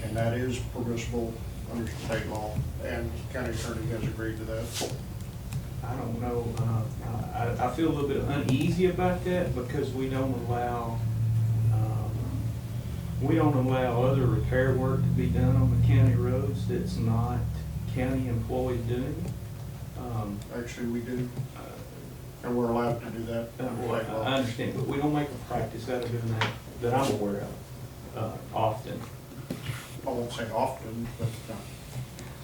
And that is permissible under state law, and the county attorney has agreed to that. I don't know, I feel a little bit uneasy about that because we don't allow other repair work to be done on the county roads that's not county employees doing it. Actually, we do, and we're allowed to do that under state I law. understand, but we don't make a practice out of doing that I'm aware of, often. I won't say often, but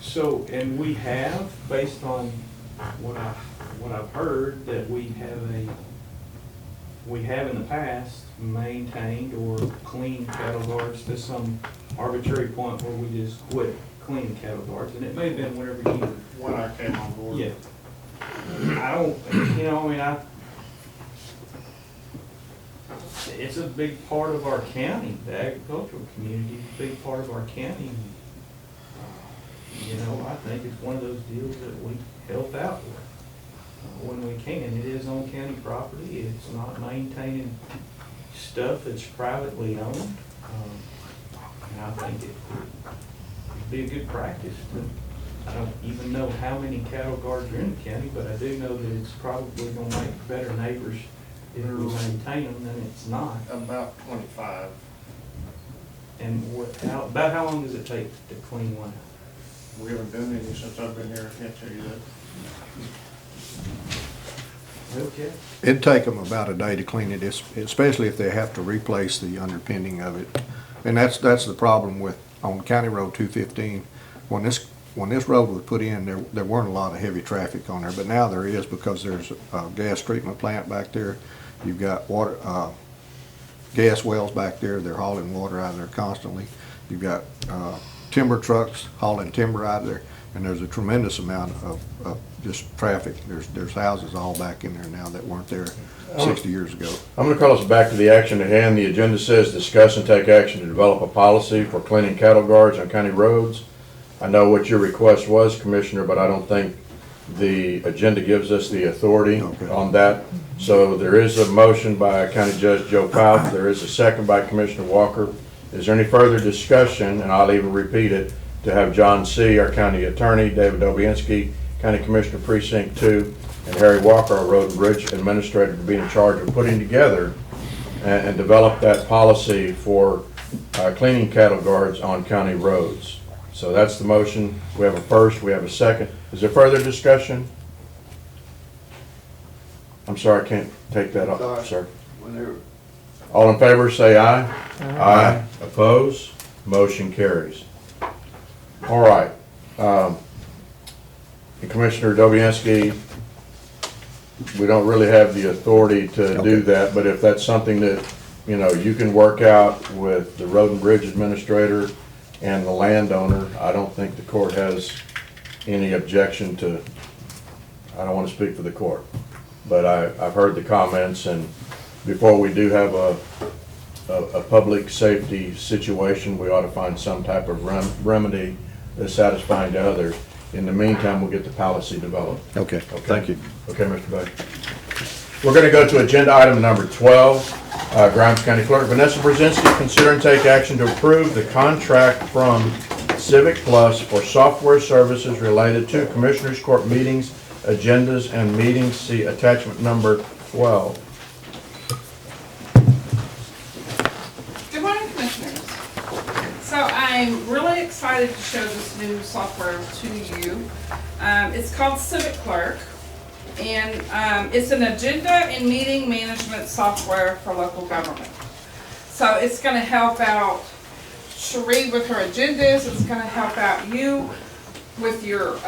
So, and we have, based on what I've heard, that we have in the past maintained or cleaned cattle guards to some arbitrary point where we just quit cleaning cattle guards, and it may have been whatever year. when I came on board. Yeah. I don't, it's a big part of our county, the agricultural community, is a big part of our county. I think it's one of those deals that we help out with when we can. It is on county property, it's not maintaining stuff that's privately owned. And I think it'd be a good practice to, I don't even know how many cattle guards are in the county, but I do know that it's probably gonna make better neighbors if we maintain them than it's not. About 25. And about how long does it take to clean one out? We haven't done any since I've been here, I can't tell you that. Okay. It'd take them about a day to clean it, especially if they have to replace the underpinning of it. And that's the problem with, on County Road 215. When this road was put in, there weren't a lot of heavy traffic on there, but now there is because there's a gas treatment plant back there. You've got water, gas wells back there. They're hauling water out of there constantly. You've got timber trucks hauling timber out of there, and there's a tremendous amount of just traffic. There's houses all back in there now that weren't there 60 years ago. I'm gonna call us back to the action at hand. The agenda says discuss and take action to develop a policy for cleaning cattle guards on county roads. I know what your request was, Commissioner, but I don't think the agenda gives us the authority on that. So there is a motion by County Judge Joe Powell. There is a second by Commissioner Walker. Is there any further discussion, and I'll even repeat it, to have John C., our county attorney, David Dobianski, County Commissioner Precinct 2, and Harry Walker, our road and bridge administrator, to be in charge of putting together and develop that policy for cleaning cattle guards on county roads. So that's the motion. We have a first, we have a second. Is there further discussion? I'm sorry, I can't take that up, sir. Whenever, All in favor, say aye. Aye. Oppose? Motion carries. All right. Commissioner Dobianski, we don't really have the authority to do that, but if that's something that, you can work out with the road and bridge administrator and the landowner, I don't think the court has any objection to, I don't want to speak for the court, but I've heard the comments, and before we do have a public safety situation, we ought to find some type of remedy that's satisfying to others. In the meantime, we'll get the policy developed. Okay, thank you. Okay, Mr. Budge. We're going to go to agenda item number 12. Grimes County Clerk Vanessa Brzezinski, consider and take action to approve the contract from Civic Plus for software services related to Commissioners Court meetings, agendas, and meetings. See attachment number 12. Good morning, Commissioners. So I'm really excited to show this new software to you. It's called Civic Clerk, and it's an agenda and meeting management software for local government. So it's going to help out Cherie with her agendas. It's going to help out you with your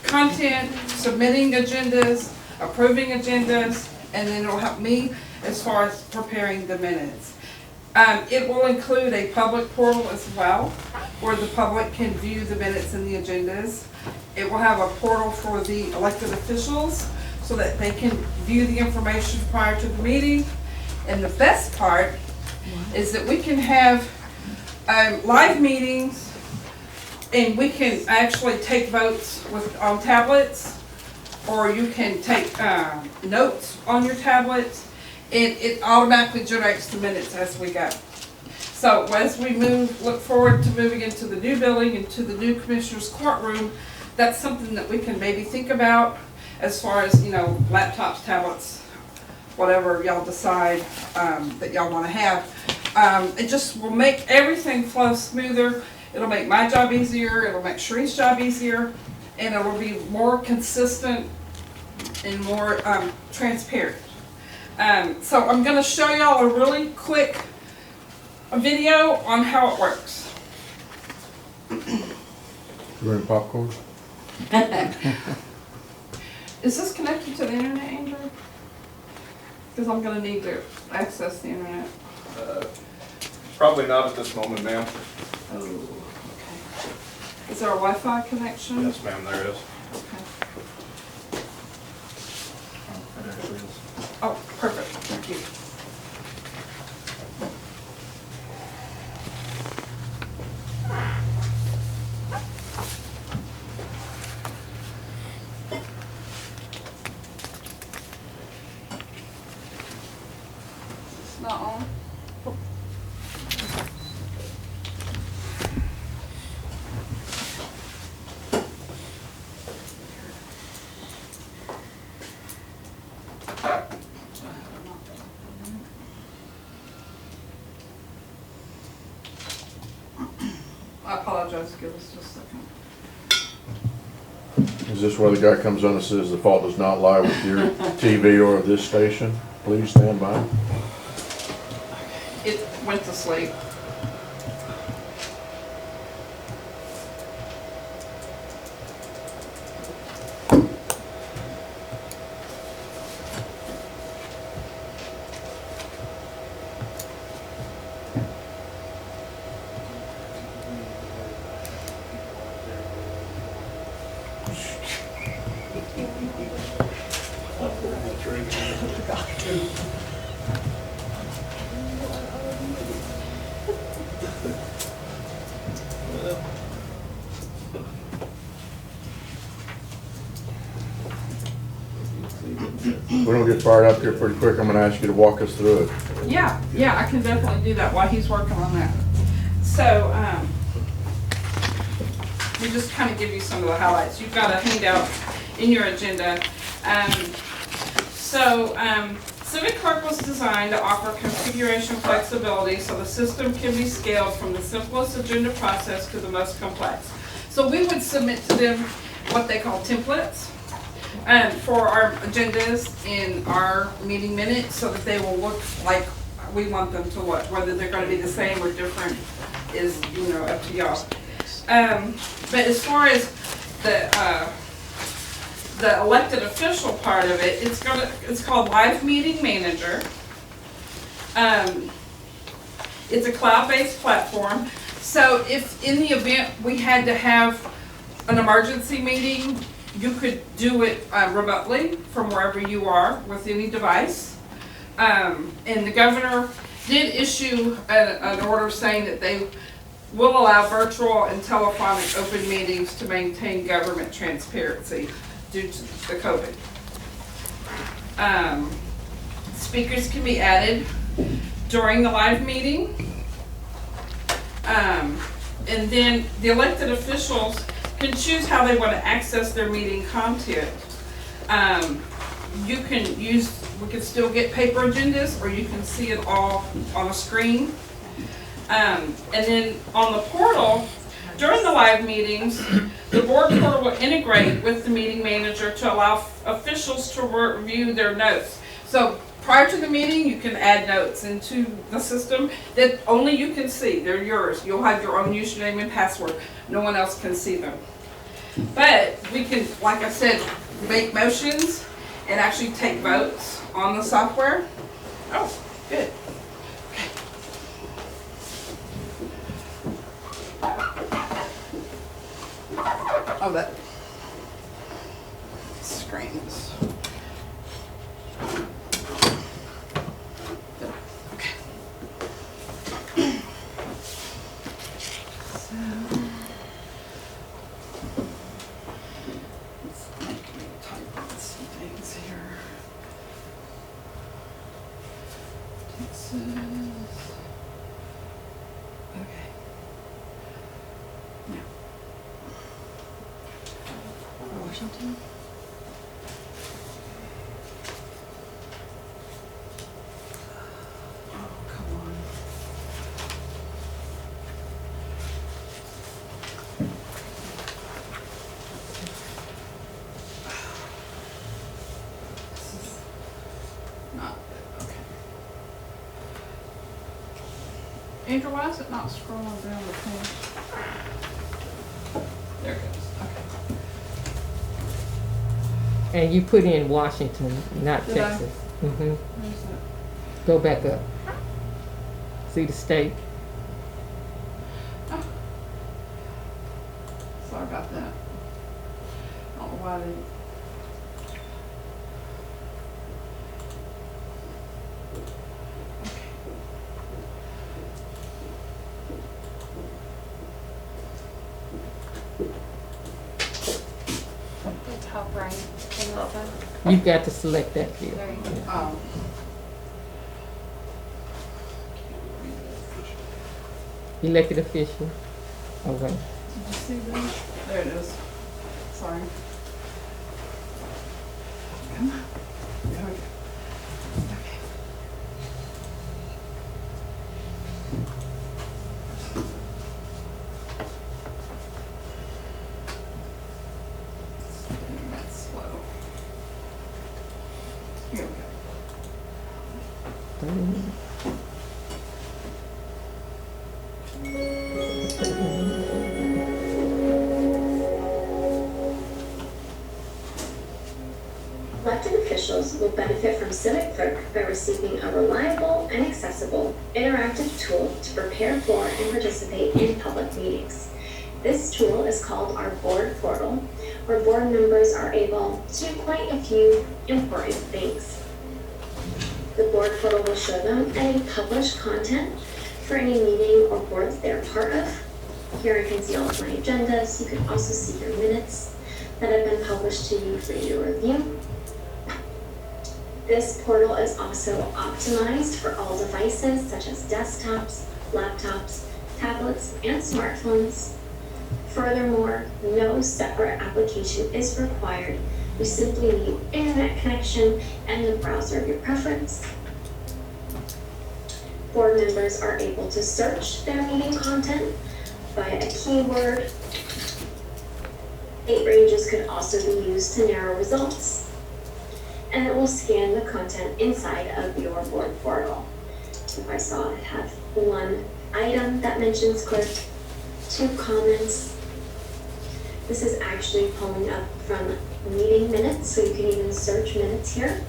content, submitting agendas, approving agendas, and then it'll help me as far as preparing the minutes. It will include a public portal as well, where the public can view the minutes and the agendas. It will have a portal for the elected officials so that they can view the information prior to the meeting. And the best part is that we can have live meetings, and we can actually take votes on tablets, or you can take notes on your tablets. It automatically generates the minutes as we go. So as we look forward to moving into the new building, into the new Commissioner's courtroom, that's something that we can maybe think about as far as, laptops, tablets, whatever y'all decide that y'all want to have. It just will make everything flow smoother. It'll make my job easier, it'll make Cherie's job easier, and it will be more consistent and more transparent. So I'm going to show y'all a really quick video on how it works. You want popcorn? Is this connected to the internet, Andrew? Because I'm gonna need to access the internet. Probably not at this moment, ma'am. Oh, okay. Is there a Wi-Fi connection? Yes, ma'am, there is. Okay. Oh, perfect, thank you. It's not on. I apologize, give us just a second. Is this where the guy comes on and says the fault does not lie with your TV or this station? Please stand by. It went to sleep. We don't get fired up here pretty quick. I'm gonna ask you to walk us through it. Yeah, I can definitely do that while he's working on that. So, we just kind of give you some of the highlights. You've got a handout in your agenda. Civic Clerk was designed to offer configuration flexibility so the system can be scaled from the simplest agenda process to the most complex. So we would submit to them what they call templates for our agendas in our meeting minutes so that they will look like we want them to look. Whether they're going to be the same or different is, up to y'all. But as far as the elected official part of it, it's called Live Meeting Manager. It's a cloud-based platform. So if in the event we had to have an emergency meeting, you could do it remotely from wherever you are with any device. And the governor did issue an order saying that they will allow virtual and telephonic open meetings to maintain government transparency due to the COVID. Speakers can be added during the live meeting. And then the elected officials can choose how they want to access their meeting content. We can still get paper agendas, or you can see it all on a screen. And then on the portal, during the live meetings, the board portal will integrate with the meeting manager to allow officials to review their notes. So prior to the meeting, you can add notes into the system that only you can see. They're yours. You'll have your own username and password. No one else can see them. But we can, like I said, make motions and actually take votes on the software. Oh, good. Oh, that screams. Okay. So, let's make me type on some things here. Texas. Okay. Now. Washington. Oh, come on. This is not good. Okay. Andrew, why is it not scrolling down the page? And you put in Washington, not Did I? Texas. Where's that? Go back up. See the state? Sorry about that. I don't know why they. The top right, in the sun. You've got to select that field. There you go. Oh. Elected official. Okay. Did you see that? There it is. Sorry. Come on. There we go. Okay. That's slow. Here we go. Elected officials will benefit from Civic Clerk by receiving a reliable and accessible interactive tool to prepare for and participate in public meetings. This tool is called our board portal, where board members are able to do quite a few important things. The board portal will show them any published content for any meeting or board that they're part of. Here I can see all of my agendas. You can also see your minutes that have been published to you for you to review. This portal is also optimized for all devices such as desktops, laptops, tablets, and smartphones. Furthermore, no separate application is required. You simply need internet connection and the browser of your preference. Board members are able to search their meeting content by a keyword. Date ranges could also be used to narrow results. And it will scan the content inside of your board portal. If I saw it have one item that mentions clerk, 2 comments. This is actually pulling up from meeting minutes, so you can even search minutes here.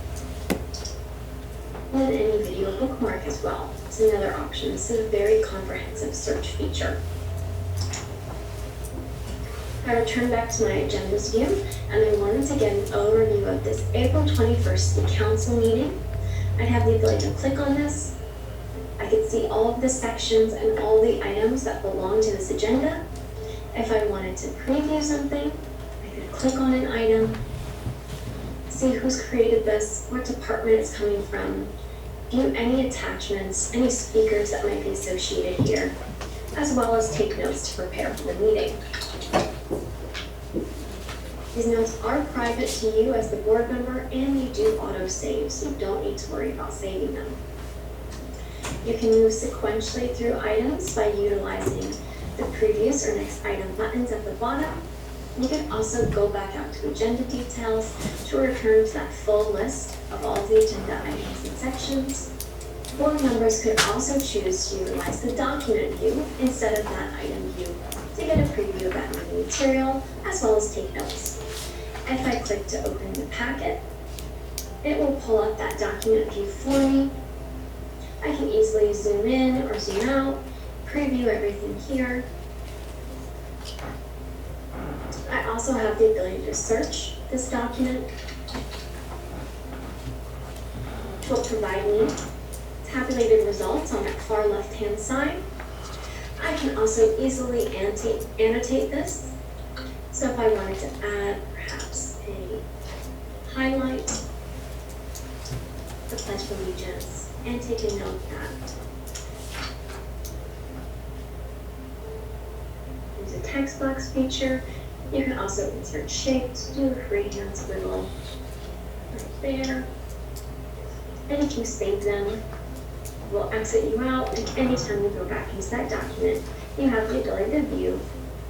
And any video bookmark as well. It's another option. This is a very comprehensive search feature. I return back to my agendas view, and I wanted to get an overview of this April 21st City Council meeting. I have the ability to click on this. I can see all of the sections and all the items that belong to this agenda. If I wanted to preview something, I could click on an item, see who's created this, what department it's coming from, view any attachments, any speakers that might be associated here, as well as take notes to prepare for the meeting. These notes are private to you as the board member, and you do auto-save, so you don't need to worry about saving them. You can move sequentially through items by utilizing the previous or next item buttons at the bottom. You can also go back out to agenda details to return to that full list of all the agenda items and sections. Board members could also choose to utilize the document view instead of that item view to get a preview of that meeting material, as well as take notes. If I click to open the packet, it will pull up that document view for me. I can easily zoom in or zoom out, preview everything here. I also have the ability to search this document, which will provide me tabulated results on that far left-hand side. I can also easily annotate this. So if I wanted to add perhaps a highlight, the Pledge of Allegiance, and take a note of that. There's a text box feature. You can also insert shapes, do a freehand scribble right there. And if you save them, will exit you out, and anytime you go back into that document, you have the ability to view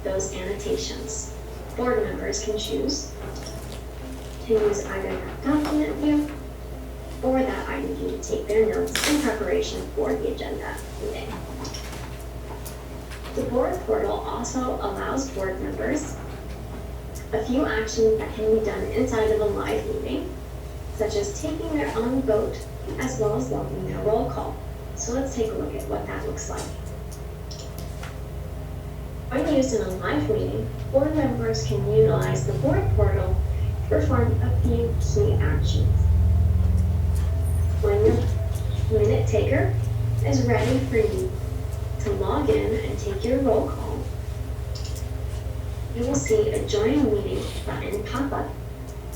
those annotations. Board members can choose to use either that document view or that item view to take their notes in preparation for the agenda meeting. The board portal also allows board members A few actions that can be done inside of a live meeting, such as taking their own vote as well as logging their roll call. So let's take a look at what that looks like. When used in a live meeting, board members can utilize the board portal to perform a few key actions. When the minute taker is ready for you to log in and take your roll call, you will see a join meeting button pop up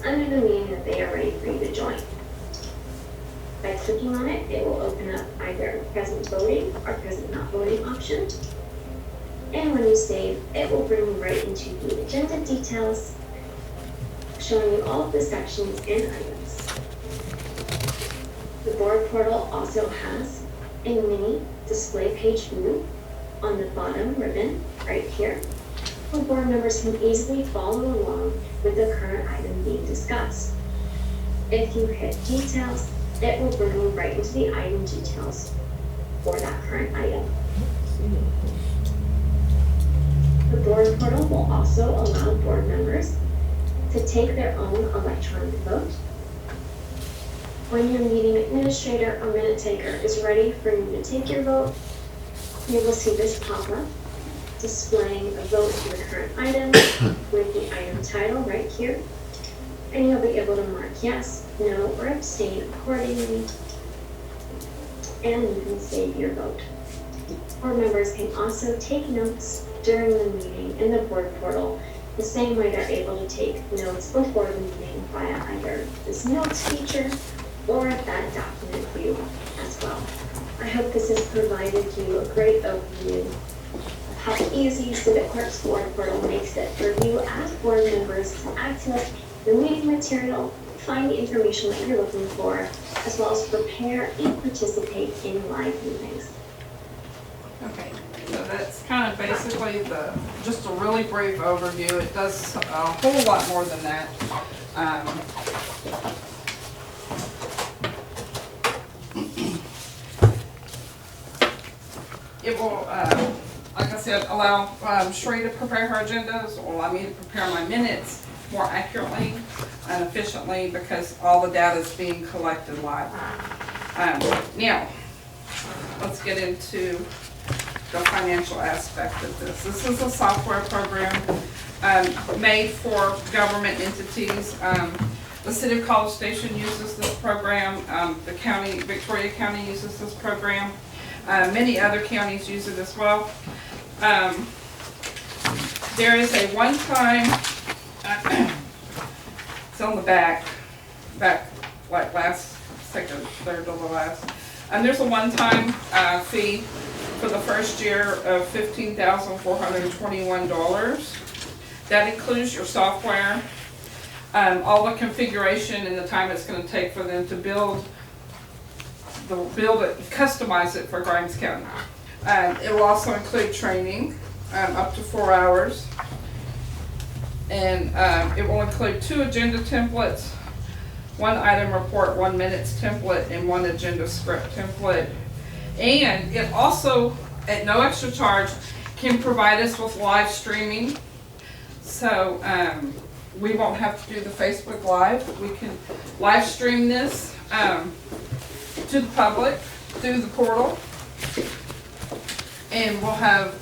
under the meeting that they are ready for you to join. By clicking on it, it will open up either present voting or present not voting option. And when you save, it will bring you right into the agenda details, showing you all of the sections and items. The board portal also has a mini display page view on the bottom ribbon right here, where board members can easily follow along with the current item being discussed. If you hit details, it will bring you right into the item details for that current item. The board portal will also allow board members to take their own electronic vote. When your meeting administrator or minute taker is ready for you to take your vote, you will see this pop up displaying a vote for the current item with the item title right here. And you'll be able to mark yes, no, or abstain accordingly. And you can save your vote. Board members can also take notes during the meeting in the board portal, the same way they're able to take notes before the meeting via either this notes feature or that document view as well. I hope this has provided you a great overview of how easy Civic Clerk's board portal makes it for you as board members to access the meeting material, find the information that you're looking for, as well as prepare and participate in live meetings. Okay, so that's kind of basically just a really brief overview. It does a whole lot more than that. It will, like I said, allow Sheree to prepare her agendas, will allow me to prepare my minutes more accurately and efficiently because all the data is being collected live. Now, let's get into the financial aspect of this. This is a software program made for government entities. The City of College Station uses this program. The county, Victoria County uses this program. Many other counties use it as well. There is a one-time, it's on the back like last, second, third to the last. And there's a one-time fee for the first year of $15,421. That includes your software, all the configuration and the time it's going to take for them to build it, customize it for Grimes County. It will also include training, up to 4 hours. And it will include 2 agenda templates, 1 item report, 1 minutes template, and 1 agenda script template. And it also, at no extra charge, can provide us with live streaming. So we won't have to do the Facebook Live. We can live stream this to the public through the portal. And we'll have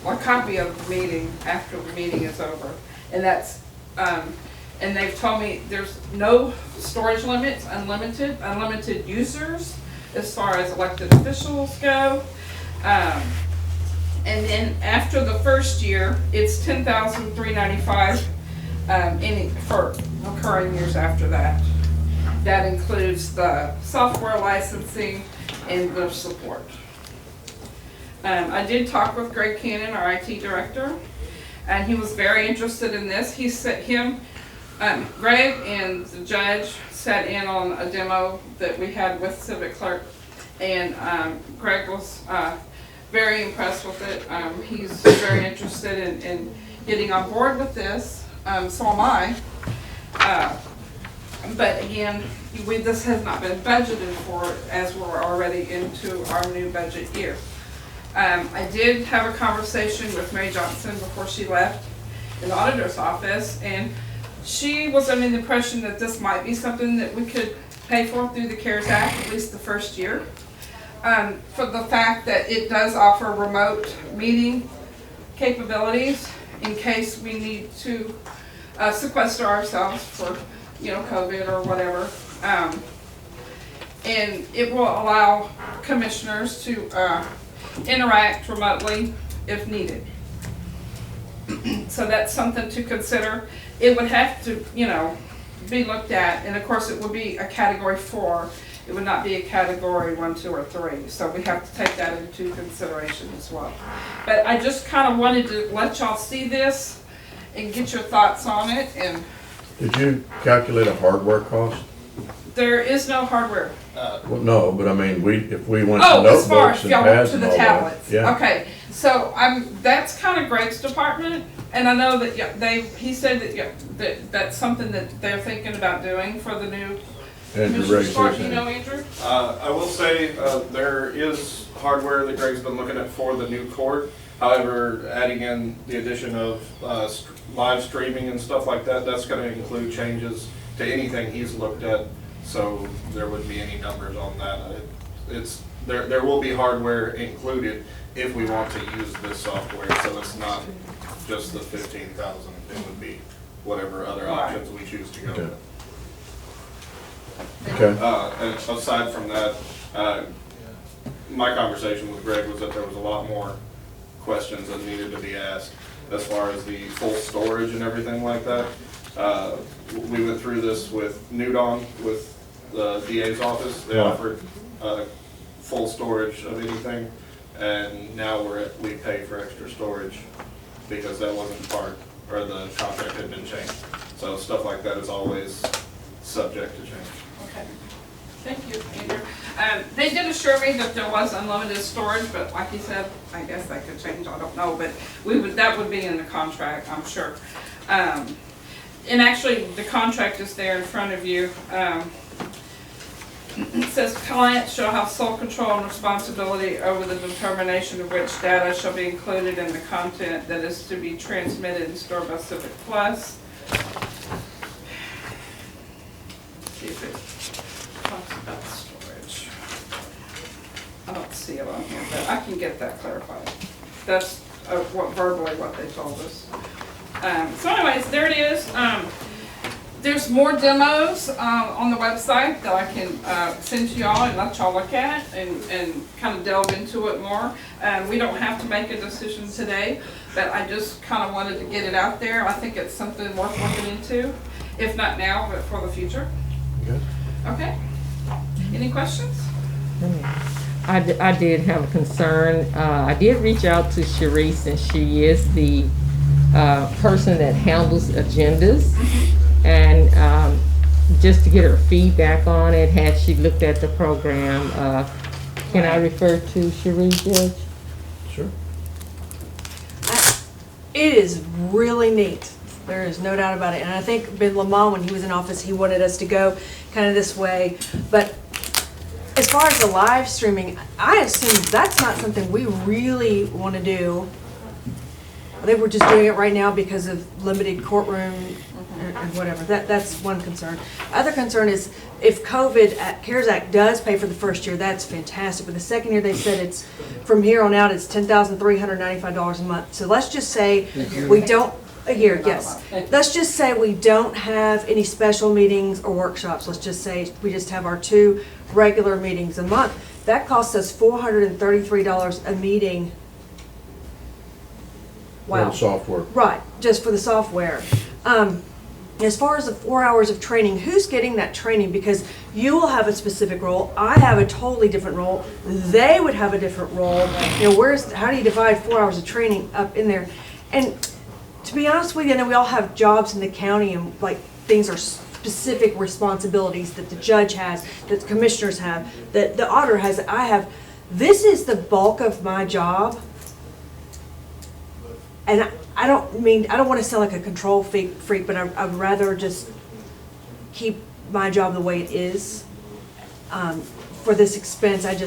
a copy of the meeting after the meeting is over. And that's, and they've told me there's no storage limits, unlimited users as far as elected officials go. And then after the first year, it's $10,395 for recurring years after that. That includes the software licensing and the support. I did talk with Greg Cannon, our IT director, and he was very interested in this. He said Greg and the judge sat in on a demo that we had with Civic Clerk, and Greg was very impressed with it. He's very interested in getting on board with this. So am I. But again, this has not been budgeted for as we're already into our new budget year. I did have a conversation with Mary Johnson before she left, in the auditor's office, and she was under the impression that this might be something that we could pay for through the CARES Act, at least the first year. For the fact that it does offer remote meeting capabilities in case we need to sequester ourselves for, COVID or whatever. And it will allow commissioners to interact remotely if needed. So that's something to consider. It would have to, be looked at, and of course it would be a category 4. It would not be a category 1, 2, or 3. So we have to take that into consideration as well. But I just kind of wanted to let y'all see this and get your thoughts on it. And Did you calculate a hardware cost? there is no hardware. Well, no, but I mean, if we went to As far notebooks as and y'all went pads to and the all that. tablets. Yeah, Okay, so that's kind of Greg's department, and I know that he said that that's something that they're thinking about doing for the new Andrew Commissioner's Ray Court. says You that. know, Andrew? I will say, there is hardware that Greg's been looking at for the new court. However, adding in the addition of live streaming and stuff like that, that's gonna include changes to anything he's looked at. So there wouldn't be any numbers on that. There will be hardware included if we want to use this software, so it's not just the 15,000. It would be whatever other options we choose to go Okay. with. Okay. And aside from that, my conversation with Greg was that there was a lot more questions that needed to be asked as far as the full storage and everything like that. We went through this with Nudon, with the DA's office. They offered full storage of anything, and now we pay for extra storage because that wasn't part, or the contract had been changed. So stuff like that is always subject to change. Okay. Thank you, Andrew. They did assure me that there was unlimited storage, but like you said, I guess that could change, I don't know, but that would be in the contract, I'm sure. And actually, the contract is there in front of you. It says clients shall have sole control and responsibility over the determination of which data shall be included in the content that is to be transmitted and stored by Civic Plus. Let's see if it talks about storage. I don't see it on here, but I can get that clarified. That's verbally what they told us. So anyways, there it is. There's more demos on the website that I can send to y'all and let y'all look at and kind of delve into it more. We don't have to make a decision today, but I just kind of wanted to get it out there. I think it's something worth looking into, if not now, but for the future. Good. Okay. Any questions? I did have a concern. I did reach out to Sharice, and she is the person that handles agendas. And just to get her feedback on it, had she looked at the program, can I refer to Sharice, Judge? Sure. It is really neat. There is no doubt about it. And I think Ben Lamont, when he was in office, he wanted us to go kind of this way. But as far as the live streaming, I assume that's not something we really want to do. I think we're just doing it right now because of limited courtroom and whatever. That's one concern. Other concern is if CARES Act does pay for the first year, that's fantastic. But the second year, they said it's from here on out, it's $10,395 a month. So let's just say we don't. A year, yes. Let's just say we don't have any special meetings or workshops. Let's just say we just have our 2 regular meetings a month. That costs us $433 a meeting. Wow. For the software. Right, just for the software. As far as the 4 hours of training, who's getting that training? Because you will have a specific role. I have a totally different role. They would have a different role. How do you divide 4 hours of training up in there? And to be honest with you, I know we all have jobs in the county and like things are specific responsibilities that the judge has, that the commissioners have, that the auditor has, that I have. This is the bulk of my job. And I don't want to sound like a control freak, but I'd rather just keep my job the way it is. For this expense, it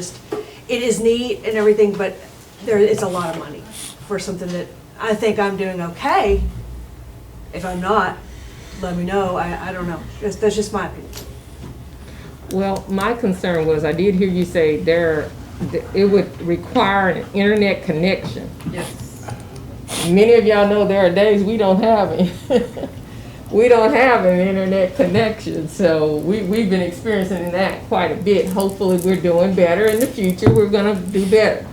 is neat and everything, but it's a lot of money for something that I think I'm doing okay, If I'm not, let me know. I don't know. That's just my opinion. Well, my concern was, I did hear you say it would require an internet connection. Yes. Many of y'all know there are days we don't have it. We don't have an internet connection, so we've been experiencing that quite a bit. Hopefully we're doing better in the future. We're gonna do better.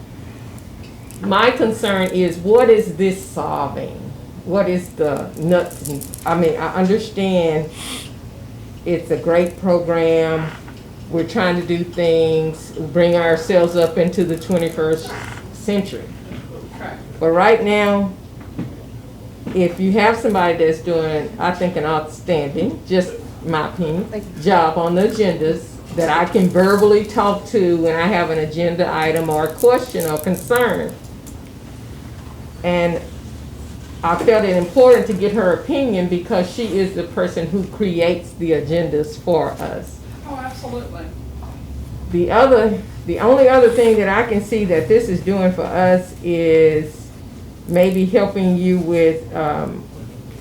My concern is, what is this solving? What is the nuts and, I mean, I understand it's a great program. We're trying to do things, bring ourselves up into the 21st century. Okay. But right now, if you have somebody that's doing, I think, an outstanding, just my opinion, job on the agendas that I can verbally talk to when I have an agenda item or a question or concern. And I felt it important to get her opinion because she is the person who creates the agendas for us. Oh, absolutely. The only other thing that I can see that this is doing for us is maybe helping you with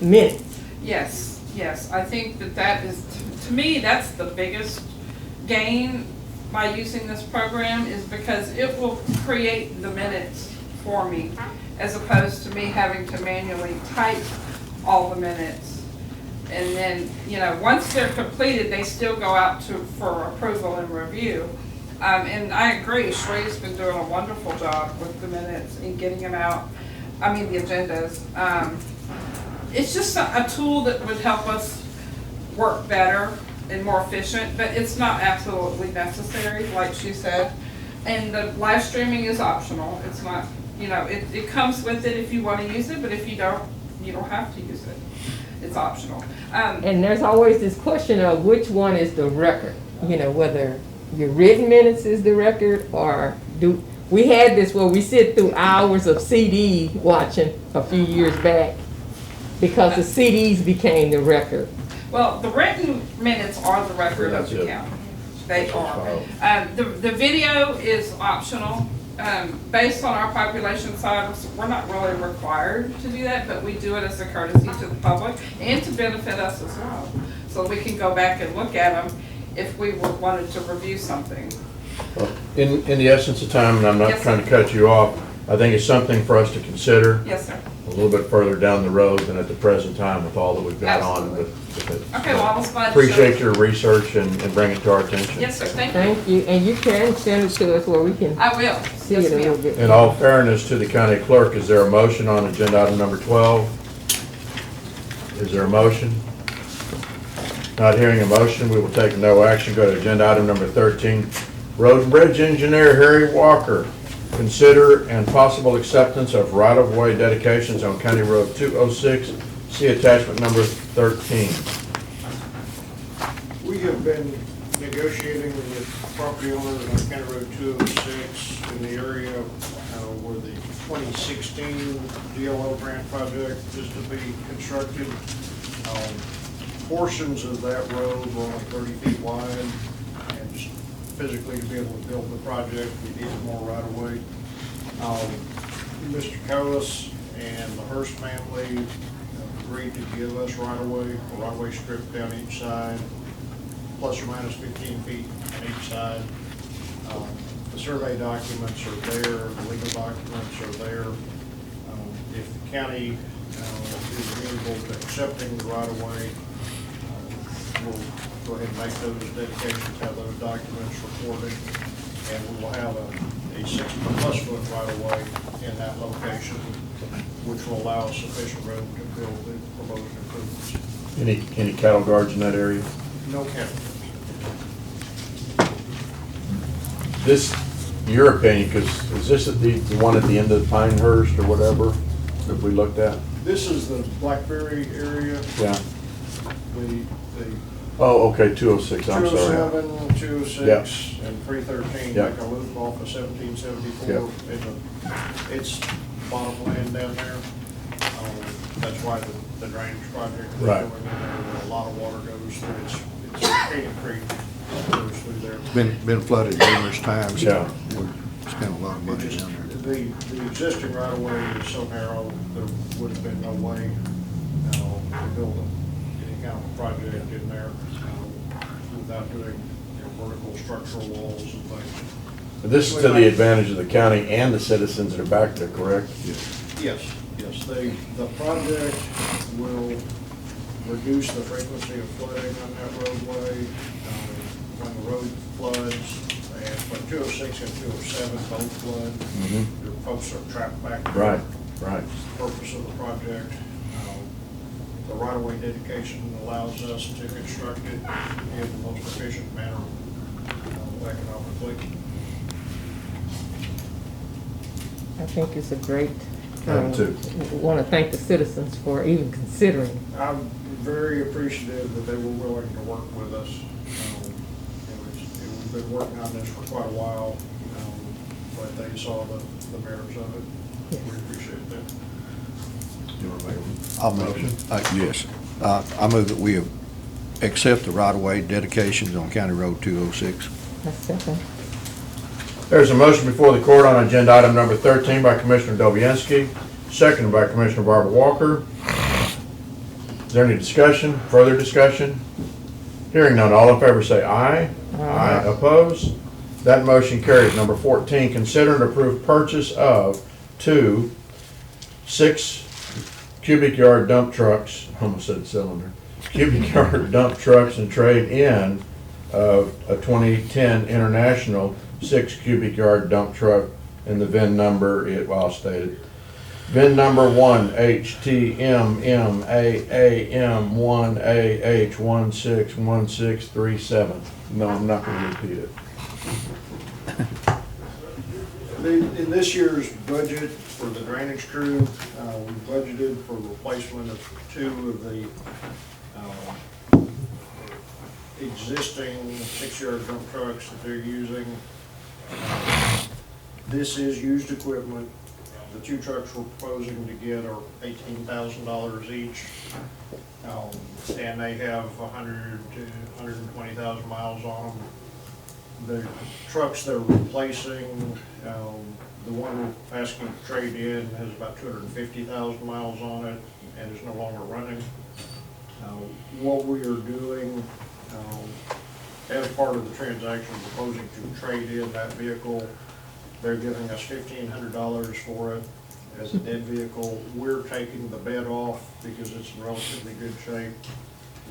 minutes. Yes, yes. I think that is, to me, that's the biggest gain by using this program, is because it will create the minutes for me, as opposed to me having to manually type all the minutes. And then, you know, once they're completed, they still go out for approval and review. And I agree, Shrey's been doing a wonderful job with the minutes and getting them out. I mean, the agendas. It's just a tool that would help us work better and more efficient, but it's not absolutely necessary, like she said. And the live streaming is optional. It's not, you know, it comes with it if you want to use it, but if you don't have to use it. It's optional. And there's always this question of which one is the record, you know, whether your written minutes is the record, or we had this where we sit through hours of CD watching a few years back because the CDs became the record. Well, the written minutes are the record of the county. They are. The video is optional. Based on our population size, we're not really required to do that, but we do it as a courtesy to the public and to benefit us as well. So we can go back and look at them if we wanted to review something. Well, in the essence of time, and I'm not Yes, trying sir. to cut you off, I think it's something for us to consider Yes, sir. a little bit further down the road than at the present time with all that we've got on Absolutely. with it. Okay, well, I was glad to Appreciate show- your research and bring it to our attention. Yes, sir, thank you. Thank you, and you can send it to us where we can I will. see Yes, it a little ma'am. bit. In all fairness to the county clerk, is there a motion on agenda item number 12? Is there a motion? Not hearing a motion, we will take no action. Go to agenda item number 13. Road and Bridge Engineer Harry Walker. Consider and possible acceptance of right-of-way dedications on County Road 206. See attachment number 13. We have been negotiating with property owners on County Road 206 in the area where the 2016 DLO grant project is to be constructed. Portions of that road were only 30 feet wide, and just physically to be able to build the project, we needed more right-of-way. Mr. Coas and the Hearst family agreed to give us right-of-way, a right-of-way strip down each side, plus or minus 15 feet on each side. The survey documents are there, the legal documents are there. If the county is amenable to accepting the right-of-way, we'll go ahead and make those dedications, have those documents recorded, and we will have a 60-plus foot right-of-way in that location, which will allow us sufficient room to build the proposed improvements. Any cattle guards in that area? No cattle. This, your opinion, because is this the one at the end of Pinehurst or whatever that we looked at? This is the Blackberry area, Yeah. the Oh, okay, 206, I'm sorry. 207, 206, and 313, Yeah. like a loop off of 1774. Yeah. It's bottom land down there. That's why the drainage project is Right. going in there, where a lot of water goes through. It's Canyon Creek that goes through there. Been flooded numerous times. Yeah. We spent a lot of money It just- down there. The existing right-of-way is so narrow, there would have been no way building, any kind of a project in there, without doing, vertical structural walls and things. This is to the advantage of the county and the citizens that are back there, correct? Yes, the project will reduce the frequency of flooding on that roadway. When the road floods, and when 206 and 207 both flood, your folks are trapped back there. Right. That's the purpose of the project. The right-of-way dedication allows us to construct it in the most efficient manner economically. I think it's a great, I do too. want to thank the citizens for even considering. I'm very appreciative that they were willing to work with us. We've been working on this for quite a while, but they saw the merits of it. Yes. We appreciate that. You want to make a I'll motion? Yes. I move that we accept the right-of-way dedications on County Road 206. A second. There's a motion before the court on agenda item number 13 by Commissioner Dobianski, seconded by Commissioner Barbara Walker. Is there any discussion, further discussion? Hearing none, all in favor say aye. Aye. Opposed? That motion carries. Number 14, consider and approve purchase of 2 6-cubic yard dump trucks, almost said cylinder, cubic yard dump trucks and trade in of a 2010 International 6-cubic yard dump truck, and the VIN number, I'll state it. VIN number 1HTMMAM1AH161637. No, I'm not going to repeat it. In this year's budget for the drainage crew, we budgeted for replacement of 2 of the existing 6-yard dump trucks that they're using. This is used equipment. The 2 trucks we're proposing to get are $18,000 each. And they have 100 to 120,000 miles on them. The trucks they're replacing, the one we're asking to trade in has about 250,000 miles on it and is no longer running. What we are doing, as part of the transaction, proposing to trade in that vehicle, they're giving us $1,500 for it as a dead vehicle. We're taking the bed off because it's in relatively good shape.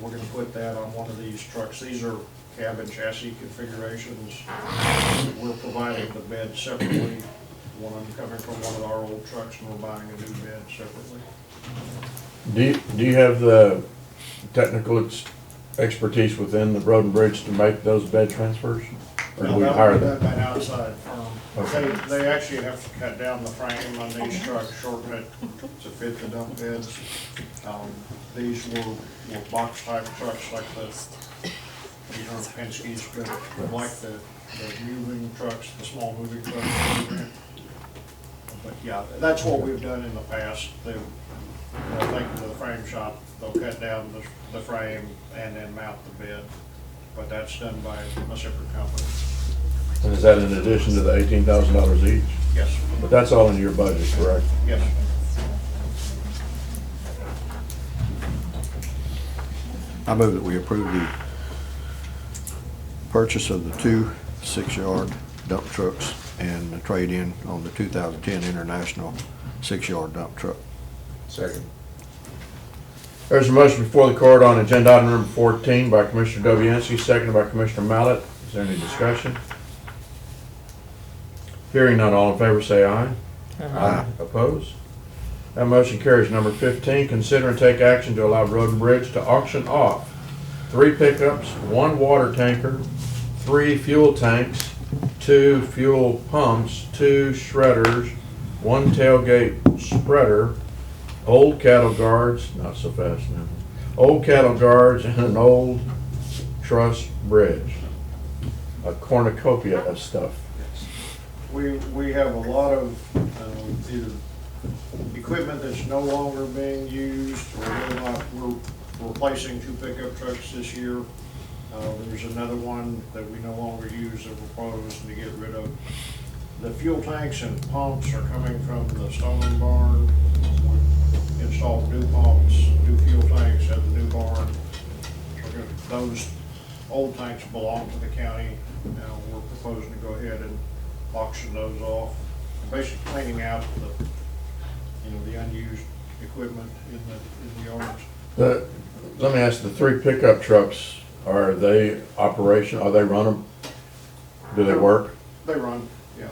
We're gonna put that on one of these trucks. These are cabin chassis configurations. We're providing the bed separately. One of them coming from one of our old trucks, and we're buying a new bed separately. Do you have the technical expertise within the road and bridge to make those bed transfers? Or do we hire them? That would be done by an outside firm. Okay. They actually have to cut down the frame on these trucks, shorten it to fit the dump beds. These were box type trucks like Penske's, but like the moving trucks, the small moving trucks. But yeah, that's what we've done in the past. They'll take it to the frame shop, they'll cut down the frame and then mount the bed. But that's done by a separate company. And is that in addition to the $18,000 each? Yes. But that's all in your budget, correct? Yes. I move that we approve the purchase of the 2 6-yard dump trucks and the trade-in on the 2010 International 6-yard dump truck. Second. There's a motion before the court on agenda item number 14 by Commissioner Dobianski, seconded by Commissioner Mallett. Is there any discussion? Hearing none, all in favor say aye. Aye. Opposed? That motion carries. Number 15, consider and take action to allow Road and Bridge to auction off 3 pickups, 1 water tanker, 3 fuel tanks, 2 fuel pumps, 2 shredders, 1 tailgate spreader, old cattle guards, not so fast now, old cattle guards, and an old truss bridge. A cornucopia of stuff. We have a lot of either equipment that's no longer being used, or we're replacing 2 pickup trucks this year. There's another one that we no longer use that we're proposing to get rid of. The fuel tanks and pumps are coming from the Stone Barn. We installed new pumps, new fuel tanks belong to the county. Now, we're proposing to go ahead and auction those off, and basically cleaning out the unused equipment in the yards. Let me ask, the 3 pickup trucks, are they operational, are they run them? Do they work? They run, yes.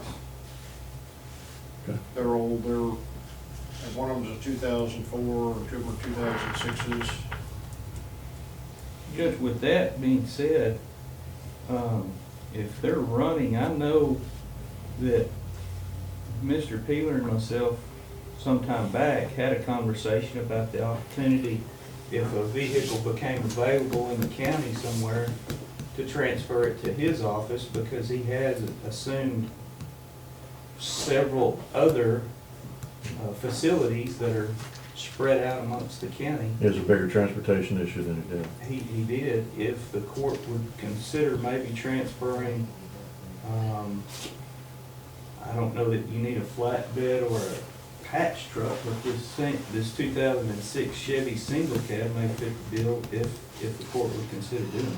Okay. They're old, and one of them's a 2004, and 2 of them are 2006s. Judge, with that being said, if they're running, I know that Mr. Peeler and myself sometime back had a conversation about the opportunity, if a vehicle became available in the county somewhere, to transfer it to his office, because he has assumed several other facilities that are spread out amongst the county. He has a bigger transportation issue than he did. He did. If the court would consider maybe transferring, I don't know that you need a flatbed or a patch truck, but this 2006 Chevy single cab may fit the bill if the court would consider doing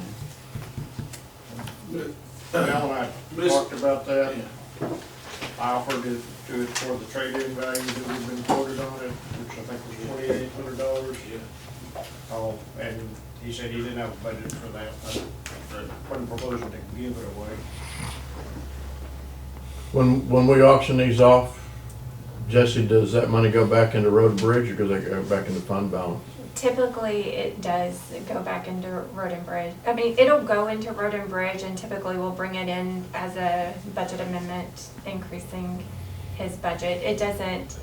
that. Al and I talked about that. I offered it to it for the trade-in value that we've been quoted on it, which I think was $2,800. And he said he didn't have a budget for that. I wasn't proposing to give it away. When we auction these off, Jesse, does that money go back into road and bridge, or does it go back into fund balance? Typically, it does go back into road and bridge. I mean, it'll go into road and bridge, and typically we'll bring it in as a budget amendment, increasing his budget. It doesn't,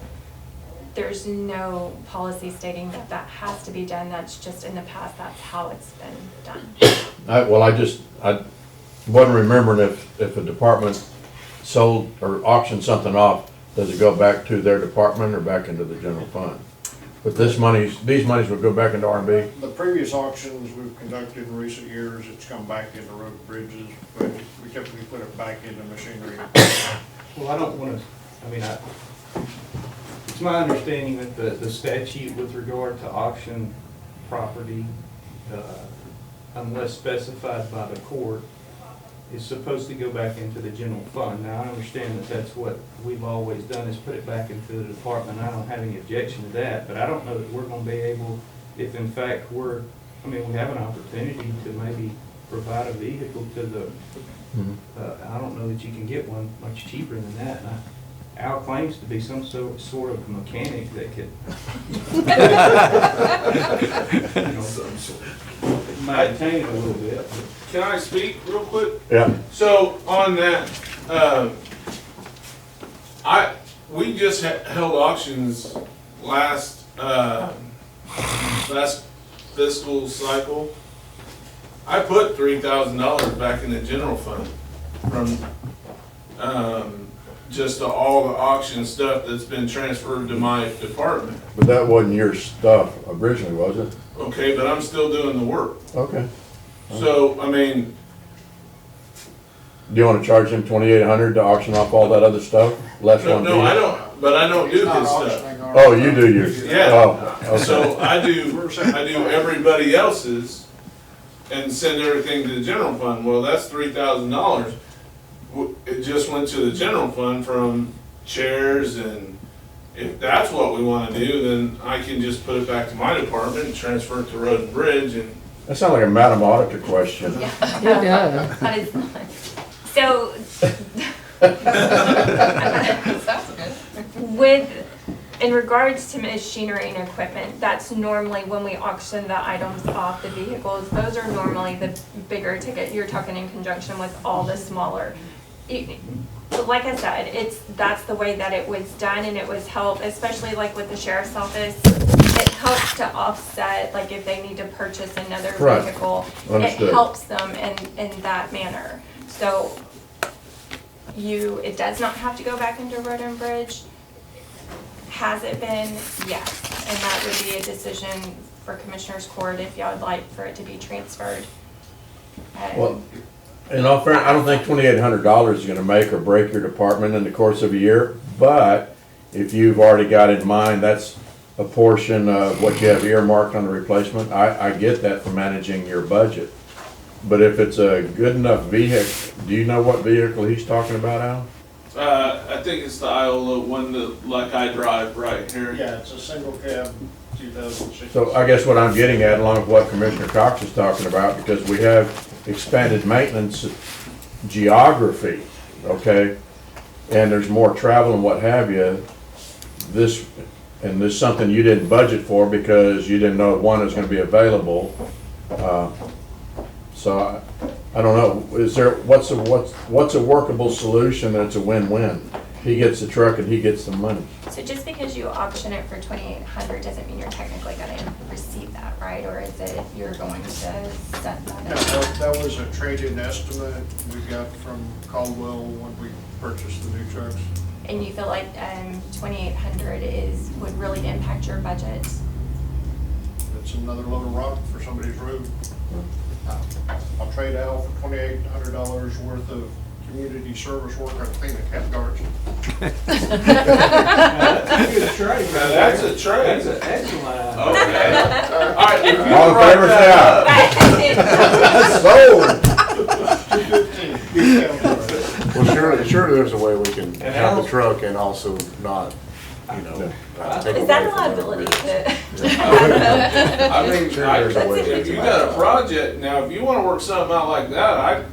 there's no policy stating that that has to be done. That's just in the past, that's how it's been done. I wasn't remembering if a department sold or auctioned something off, does it go back to their department or back into the general fund? But these monies would go back into R&B? The previous auctions we've conducted in recent years, it's come back into road and bridges, but we typically put it back into machinery. Well, I don't want to, it's my understanding that the statute with regard to auction property, unless specified by the court, is supposed to go back into the general fund. Now, I understand that that's what we've always done, is put it back into the department. I don't have any objection to that, but I don't know that we're going to be able, if in fact we have an opportunity to maybe provide a vehicle to the, I don't know that you can get one much cheaper than that. And Al claims to be some sort of mechanic that could maintain it a little bit. Can I speak real quick? Yeah. So on that, we just held auctions last fiscal cycle. I put $3,000 back in the general fund from just all the auction stuff that's been transferred to my department. But that wasn't your stuff originally, was it? Okay, but I'm still doing the work. Okay. So, Do you want to charge him $2,800 to auction off all that other stuff? Less one no, fee? I don't, but I don't do his stuff. Oh, you do yours? Yeah, Oh, okay. so I do everybody else's and send everything to the general fund. Well, that's $3,000. It just went to the general fund from chairs, and if that's what we want to do, then I can just put it back to my department and transfer it to Road and Bridge. And That sounds like a Madam Auditor question. Yeah. It does. That is not. So, in regards to machinery and equipment, that's normally when we auction the items off the vehicles, those are normally the bigger ticket. You're talking in conjunction with all the smaller. Like I said, that's the way that it was done, and it was helped, especially like with the sheriff's office. It helps to offset, like if they need to purchase another Right. vehicle, Understood. it helps them in that manner. So it does not have to go back into Road and Bridge. Has it been? Yes. And that would be a decision for Commissioner's Court if y'all would like for it to be transferred. Well, in all fairness, I don't think $2,800 is going to make or break your department in the course of a year, but if you've already got in mind that's a portion of what you have earmarked on the replacement, I get that for managing your budget. but if it's a good enough vehicle, do you know what vehicle he's talking about, Al? I think it's the Iola one that, like I drive right here. Yeah, it's a single cab, 2006. So I guess what I'm getting at, along with what Commissioner Cox is talking about, because we have expanded maintenance geography, okay? And there's more travel and what have you. This is something you didn't budget for because you didn't know one is gonna be available. So I don't know, is there, what's a workable solution that's a win-win? He gets the truck and he gets the money. So just because you auction it for 2,800 doesn't mean you're technically gonna receive that, right? Or is it you're going to set that No, up? that was a trade-in estimate we got from Caldwell when we purchased the new trucks. And you feel like 2,800 would really impact your budget? It's another load of rock for somebody's road. I'll trade out for $2,800 worth of community service work on cleaning cat guards. That's a good trade. Now, that's a trade. That's an excellent idea. Okay. All right, if you All in write favor, that say aye. Sold. $215. Cat guards. Well, surely there's a way we can And have Al- the truck and also not, take Is that a away from liability? the- I mean, Sure, there's a way. if you got a project, now, if you wanna work something out like that,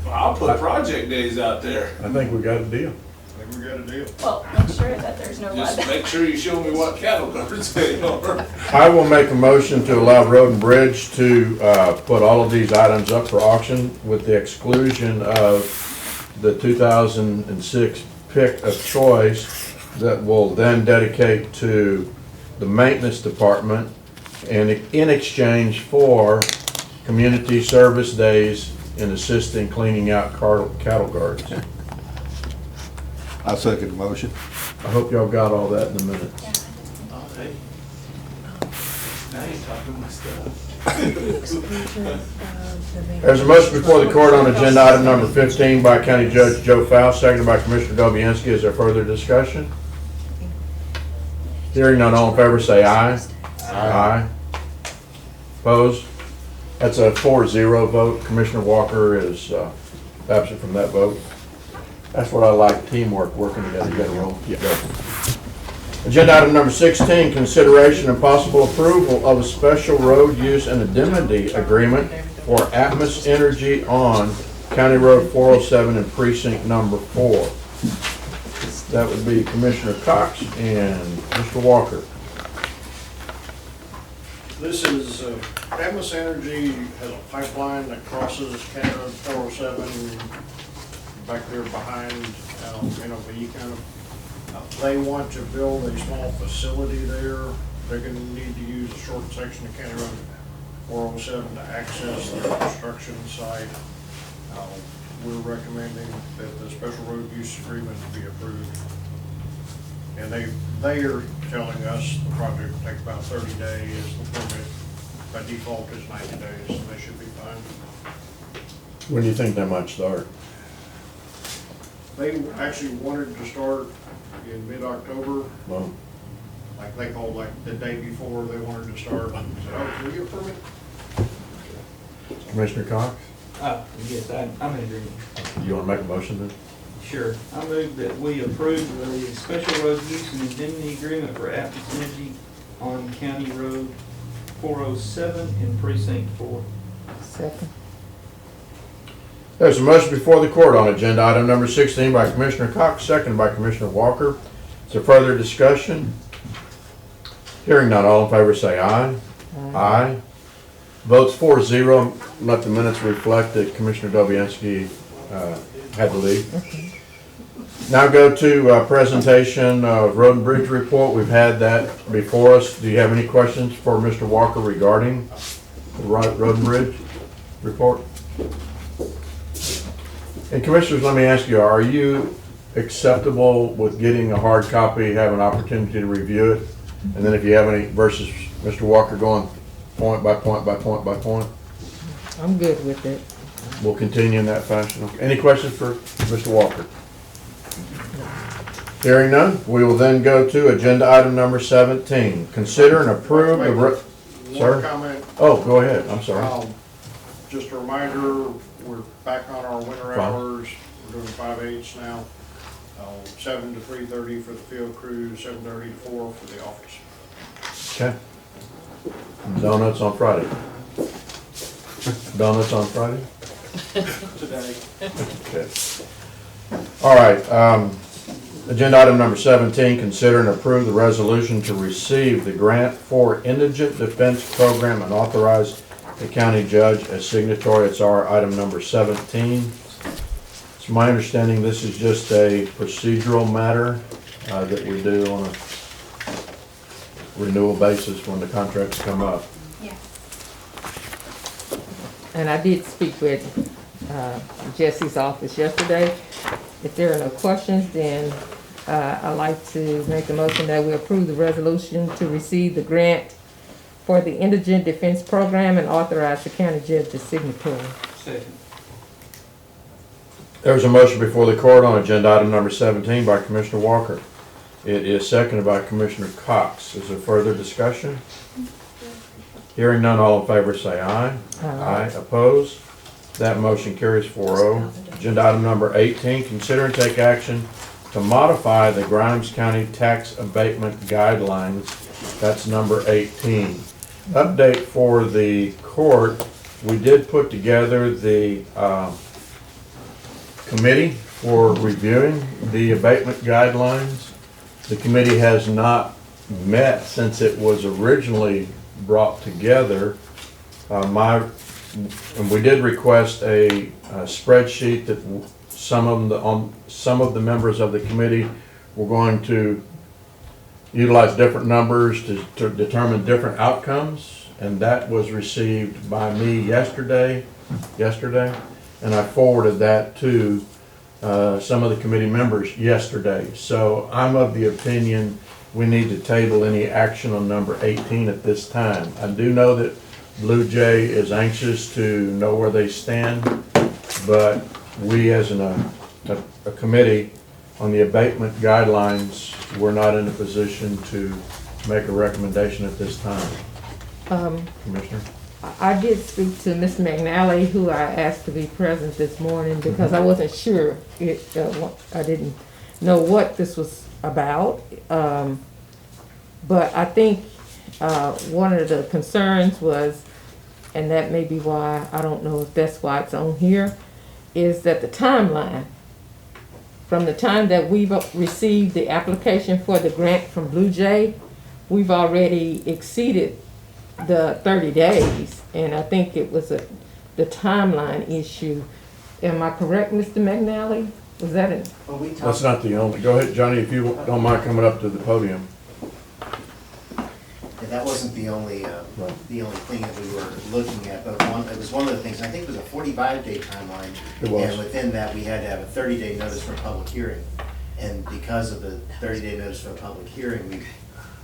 I'll put project days out there. I think we got a deal. I think we got a deal. Well, make sure that there's no Just liability. make sure you show me what cattle guards they are. I will make a motion to allow Road and Bridge to put all of these items up for auction with the exclusion of the 2006 pick of choice that will then dedicate to the maintenance department and in exchange for community service days in assisting cleaning out cattle guards. I second the motion. I hope y'all got all that in a minute. Oh, hey. Now you're talking my stuff. There's a motion before the court on agenda item number 15 by County Judge Joe Faust, seconded by Commissioner Dobianski. Is there further discussion? Hearing none, all in favor say aye. Aye. Opposed? That's a 4-0 vote. Commissioner Walker is absent from that vote. That's what I like, teamwork, working together. You gotta roll. Agenda item number 16, consideration and possible approval of a special road use and indemnity agreement for Atmos Energy on County Road 407 and precinct number 4. That would be Commissioner Cox and Mr. Walker. This is, Atmos Energy has a pipeline that crosses County Road 407 back there behind NOV kind of. They want to build a small facility there. They're gonna need to use a short section of County Road 407 to access their construction site. We're recommending that the special road use agreement be approved. And they are telling us the project will take about 30 days. The permit by default is 90 days, so they should be fine. When do you think that might start? They actually wanted to start in mid-October, Well, like they called like the day before they wanted to start. I said, oh, can we get a permit? Commissioner Cox, Yes, I'm in agreement. you want to make a motion then? Sure. I move that we approve the special road use and indemnity agreement for Atmos Energy on County Road 407 in precinct 4. Second. There's a motion before the court on agenda item number 16 by Commissioner Cox, seconded by Commissioner Walker. Is there further discussion? Hearing none, all in favor say aye. Aye. Votes 4-0. Let the minutes reflect that Commissioner Dobianski had to leave. Now go to presentation of Road and Bridge report. We've had that before us. Do you have any questions for Mr. Walker regarding the Road and Bridge report? And Commissioners, let me ask you, are you acceptable with getting a hard copy, have an opportunity to review it? And then if you have any, versus Mr. Walker going point by point by point by point? I'm good with it. We'll continue in that fashion. Any questions for Mr. Walker? Hearing none, we will then go to agenda item number 17. Consider and approve the... Sir? One comment. Oh, go ahead, I'm sorry. Just a reminder, we're back on our winter Fine. hours. We're doing 5/8 now. 7 to 3:30 for the field crew, 7:30 to 4 for the office. Okay. Donuts on Friday. Donuts on Friday? Today. Okay. All right, agenda item number 17, consider and approve the resolution to receive the grant for indigent defense program and authorize the county judge as signatory. It's our item number 17. It's my understanding this is just a procedural matter that we do on a renewal basis when the contracts come up. And I did speak with Jesse's office yesterday. If there are no questions, then I'd like to make a motion that we approve the resolution to receive the grant for the Indigent Defense Program and authorize the county judge as signatory. Second. There's a motion before the court on agenda item number 17 by Commissioner Walker. It is seconded by Commissioner Cox. Is there further discussion? Hearing none, all in favor say aye. Aye. Opposed? That motion carries 4-0. Agenda item number 18, consider and take action to modify the Grimes County tax abatement guidelines. That's number 18. Update for the court, we did put together the committee for reviewing the abatement guidelines. The committee has not met since it was originally brought together. And we did request a spreadsheet that some of the members of the committee were going to utilize different numbers to determine different outcomes, and that was received by me yesterday, and I forwarded that to some of the committee members yesterday. So I'm of the opinion we need to table any action on number 18 at this time. I do know that Blue Jay is anxious to know where they stand, but we as a committee on the abatement guidelines, we're not in a position to make a recommendation at this time. Commissioner? I did speak to Ms. McNally, who I asked to be present this morning because I wasn't sure. I didn't know what this was about. But I think one of the concerns was, and that may be why, I don't know if that's why it's on here, is that the timeline, from the time that we've received the application for the grant from Blue Jay, we've already exceeded the 30 days, and I think it was the timeline issue. Am I correct, Mr. McNally? Was that it? Well, we That's not the only, go ahead, Johnny, if you don't mind coming up to the podium. And that wasn't the only thing that we were looking at, but it was one of the things, I think it was a 45-day timeline. It was. And within that, we had to have a 30-day notice for a public hearing. And because of the 30-day notice for a public hearing, we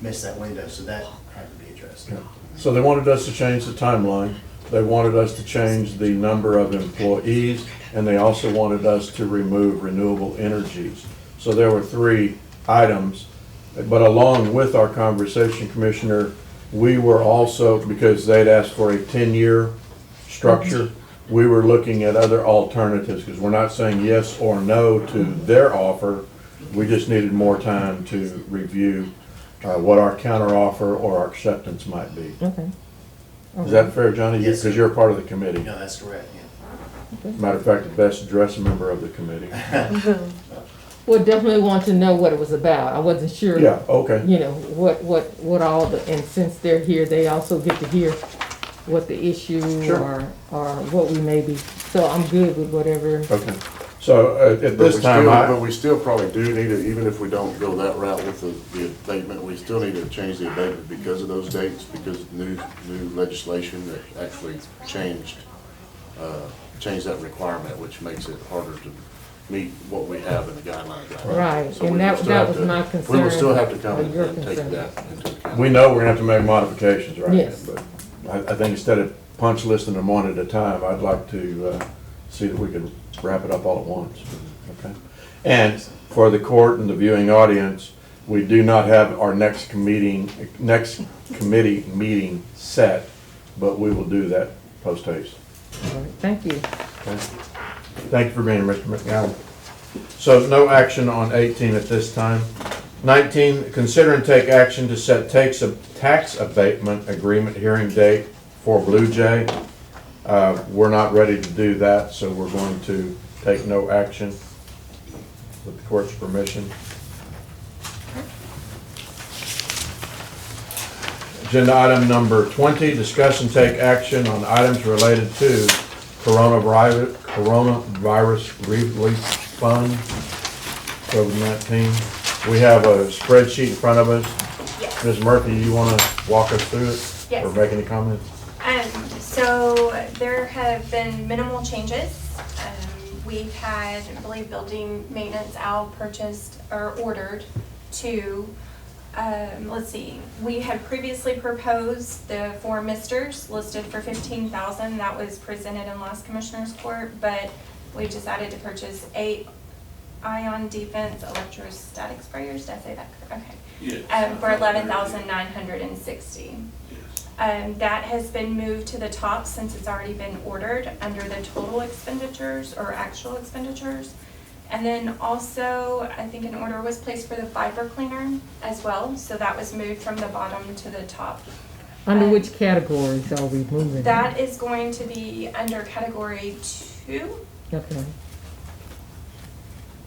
missed that window, so that had to be addressed. Yeah. So they wanted us to change the timeline, they wanted us to change the number of employees, and they also wanted us to remove renewable energies. So there were 3 items, but along with our conversation, Commissioner, we were also, because they'd asked for a 10-year structure, we were looking at other alternatives, because we're not saying yes or no to their offer, we just needed more time to review what our counteroffer or our acceptance might be. Okay. Is that fair, Johnny? Yes, Because you're a part of the committee. No, that's correct, yeah. Matter of fact, the best dressed member of the committee. Well, definitely want to know what it was about. I wasn't sure. Yeah, okay. You know, what all the, and since they're here, they also get to hear what the issue Sure. or what we may be. So I'm good with whatever. Okay. So at this time, But we still probably do need it, even if we don't go that route with the abatement, we still need to change the abatement because of those dates, because new legislation that actually changed that requirement, which makes it harder to meet what we have in the guidelines. Right, So and we that will still was have my to- concern. We will still have to come or and your take concern. that into account. we know we're gonna have to make modifications, right? Yes. But I think instead of punch listing them one at a time, I'd like to see that we could wrap it up all at once. Okay. And for the court and the viewing audience, we do not have our next committee meeting set, but we will do that post haste. All right. Thank you. Okay. Thank you for being here, Mr. McGowan. So no action on 18 at this time. 19, consider and take action to set tax abatement agreement hearing date for Blue Jay. We're not ready to do that, so we're going to take no action with the court's permission. Agenda item number 20, discuss and take action on items related to coronavirus relief fund, COVID-19. We have a spreadsheet in front of us. Yes. Ms. Murphy, you want to walk us through it? Yes. Or make any comments? So there have been minimal changes. We've had, I believe, building maintenance out purchased or ordered to, let's see, we had previously proposed the 4 misters listed for $15,000. That was presented in last Commissioner's Court, but we decided to purchase 8 ion defense electrostatic sprayers. Did I say that correct? Okay. Yes. For $11,960. That has been moved to the top since it's already been ordered under the total expenditures or actual expenditures. And then also, I think an order was placed for the fiber cleaner as well, so that was moved from the bottom to the top. Under which categories are we moving? That is going to be under category 2. Okay.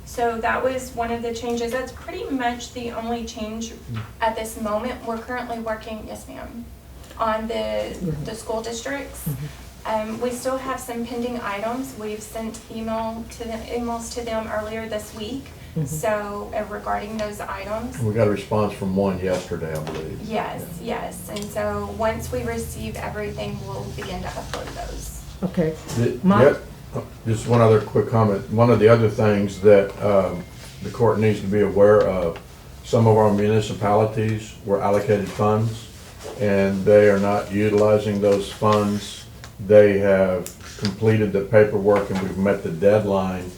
So that was one of the changes. That's pretty much the only change at this moment. We're currently working, yes ma'am, on the school districts. We still have some pending items. We've sent emails to them earlier this week. So regarding those items. We got a response from one yesterday, I believe. Yes, yes. And so once we receive everything, we'll begin to upload those. Okay. Just one other quick comment. One of the other things that the court needs to be aware of, some of our municipalities were allocated funds and they are not utilizing those funds. They have completed the paperwork and we've met the deadline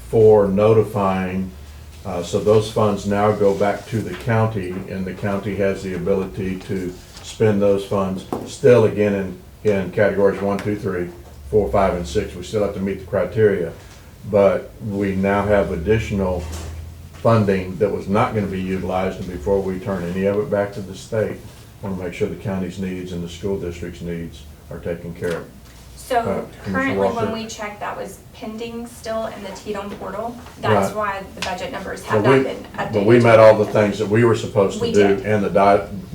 for notifying. So those funds now go back to the county and the county has the ability to spend those funds still again in categories 1, 2, 3, 4, 5, and 6. We still have to meet the criteria, but we now have additional funding that was not going to be utilized, and before we turn any of it back to the state, I want to make sure the county's needs and the school district's needs are taken care of. So Commissioner currently Walker. when we checked, that was pending still in the TDOM portal. That's Right. why the budget numbers have But not we, been updated. but we met all the things that we were supposed to We do did. and the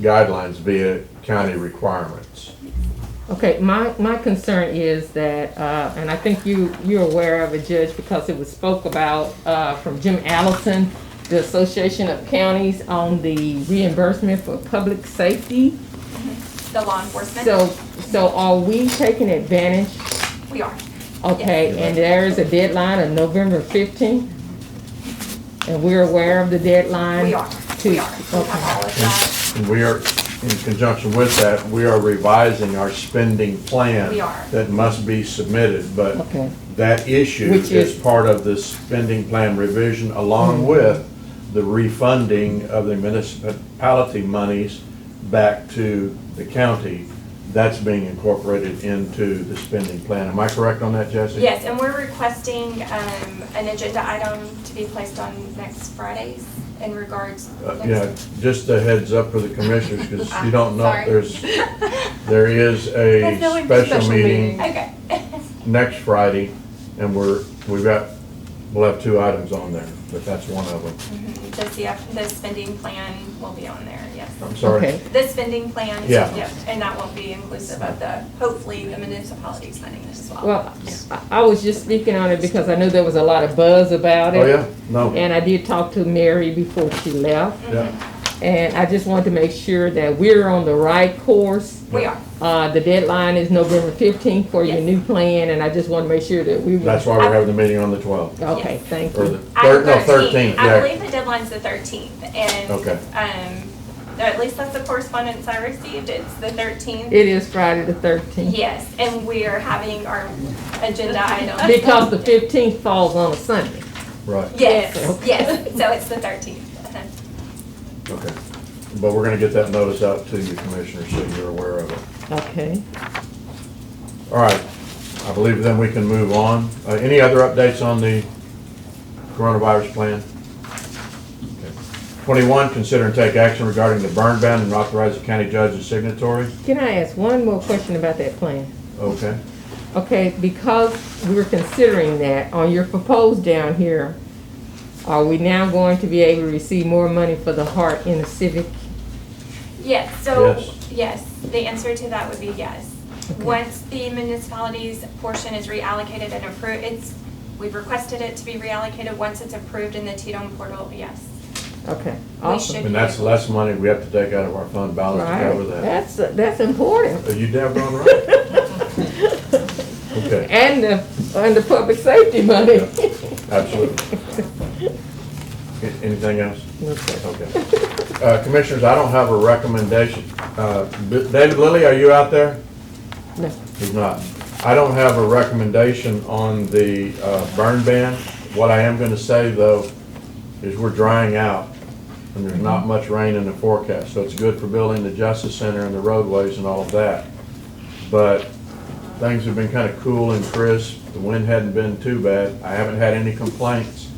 guidelines via county requirements. Okay, my concern is that, and I think you're aware of it, Judge, because it was spoke about from Jim Allison, the Association of Counties on the reimbursement for public safety. The law enforcement. So are we taking advantage? We are. Okay, Yes. and there is a deadline of November 15th? And we're aware of the deadline? We are. to- We are. We have all of that. And we are, in conjunction with that, we are revising our spending plan. We are. That must be submitted, but Okay. that issue Which is is- part of the spending plan revision along with the refunding of the municipality monies back to the county. That's being incorporated into the spending plan. Am I correct on that, Jesse? Yes, and we're requesting an agenda item to be placed on next Fridays in regards. Yeah, just a heads up for the commissioners, because you don't know, Sorry. there is a no special meeting Okay. next Friday, and we'll have 2 items on there, but that's one of them. The spending plan will be on there, yes. I'm sorry. Okay. The spending plan. Yeah. Yep, and that won't be inclusive of hopefully the municipalities funding this as well. Well, I was just speaking on it because I knew there was a lot of buzz about it. Oh, yeah? No. And I did talk to Mary before she left. Yeah. And I just wanted to make sure that we're on the right course. We are. The deadline is November 15th for your Yes. new plan, and I just want to make sure that we were. That's why we're having the meeting on the 12th. Okay, Yes. thank Or you. the 13th, I yeah. believe the deadline's the 13th, and, Okay. at least that's the correspondence I received, it's the 13th. It is Friday the 13th. Yes, and we are having our agenda item. Because the 15th falls on a Sunday. Right, Yes, Okay. yes, so it's the 13th. okay. But we're gonna get that notice out to you, Commissioner, so you're aware of it. Okay. All right. I believe then we can move on. Any other updates on the coronavirus plan? Okay. 21, consider and take action regarding the burn ban and authorize the county judge as signatory. Can I ask one more question about that plan? Okay. Okay, because we were considering that, on your proposed down here, are we now going to be able to receive more money for the Heart in the Civic? Yes, so, Yes. yes, the answer to that would be yes. Okay. Once the municipality's portion is reallocated and approved, we've requested it to be reallocated. Once it's approved in the TDOM portal, yes. Okay, We awesome. should And that's less money we have to take out of our fund balance to cover Right, that. that's important. Are you damn going right? Okay, And the public safety money. absolutely. Anything else? Okay. Okay. Commissioners, I don't have a recommendation. David Lilly, are you out there? No. He's not. I don't have a recommendation on the burn ban. What I am gonna say, though, is we're drying out, and there's not much rain in the forecast, so it's good for building the Justice Center and the roadways and all of that. But things have been kind of cool and crisp. The wind hadn't been too bad. I haven't had any complaints.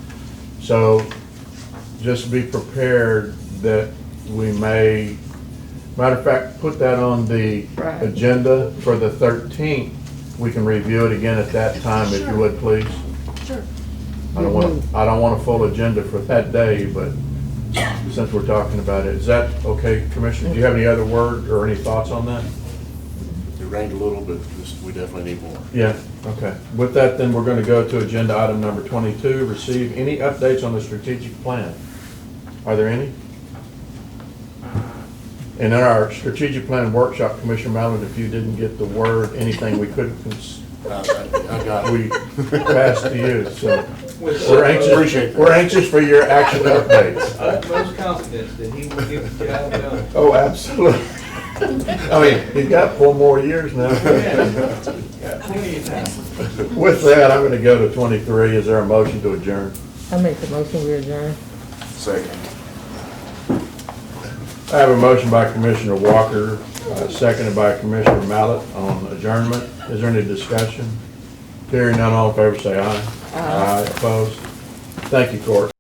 So just be prepared that we may, matter of fact, put that on the Right. agenda for the 13th. We can review it again at that time, if you would, please. Sure. I don't want a full agenda for that day, but since we're talking about it, is that okay, Commissioner? Do you have any other word or any thoughts on that? It rained a little, but we definitely need more. Yeah, okay. With that, then, we're going to go to agenda item number 22, receive any updates on the strategic plan. Are there any? And in our strategic plan workshop, Commissioner Mallon, if you didn't get the word, anything we couldn't, I got it. we passed to you, so With Appreciate that. we're anxious for your action updates. utmost confidence that he will get the job done. Oh, absolutely. I mean, he's got 4 more years now. Got plenty of time. With that, I'm going to go to 23. Is there a motion to adjourn? I make the motion, we adjourn. Second. I have a motion by Commissioner Walker, seconded by Commissioner Mallett on adjournment. Is there any discussion? Hearing none, all in favor say aye. Aye. Opposed? Thank you, Court.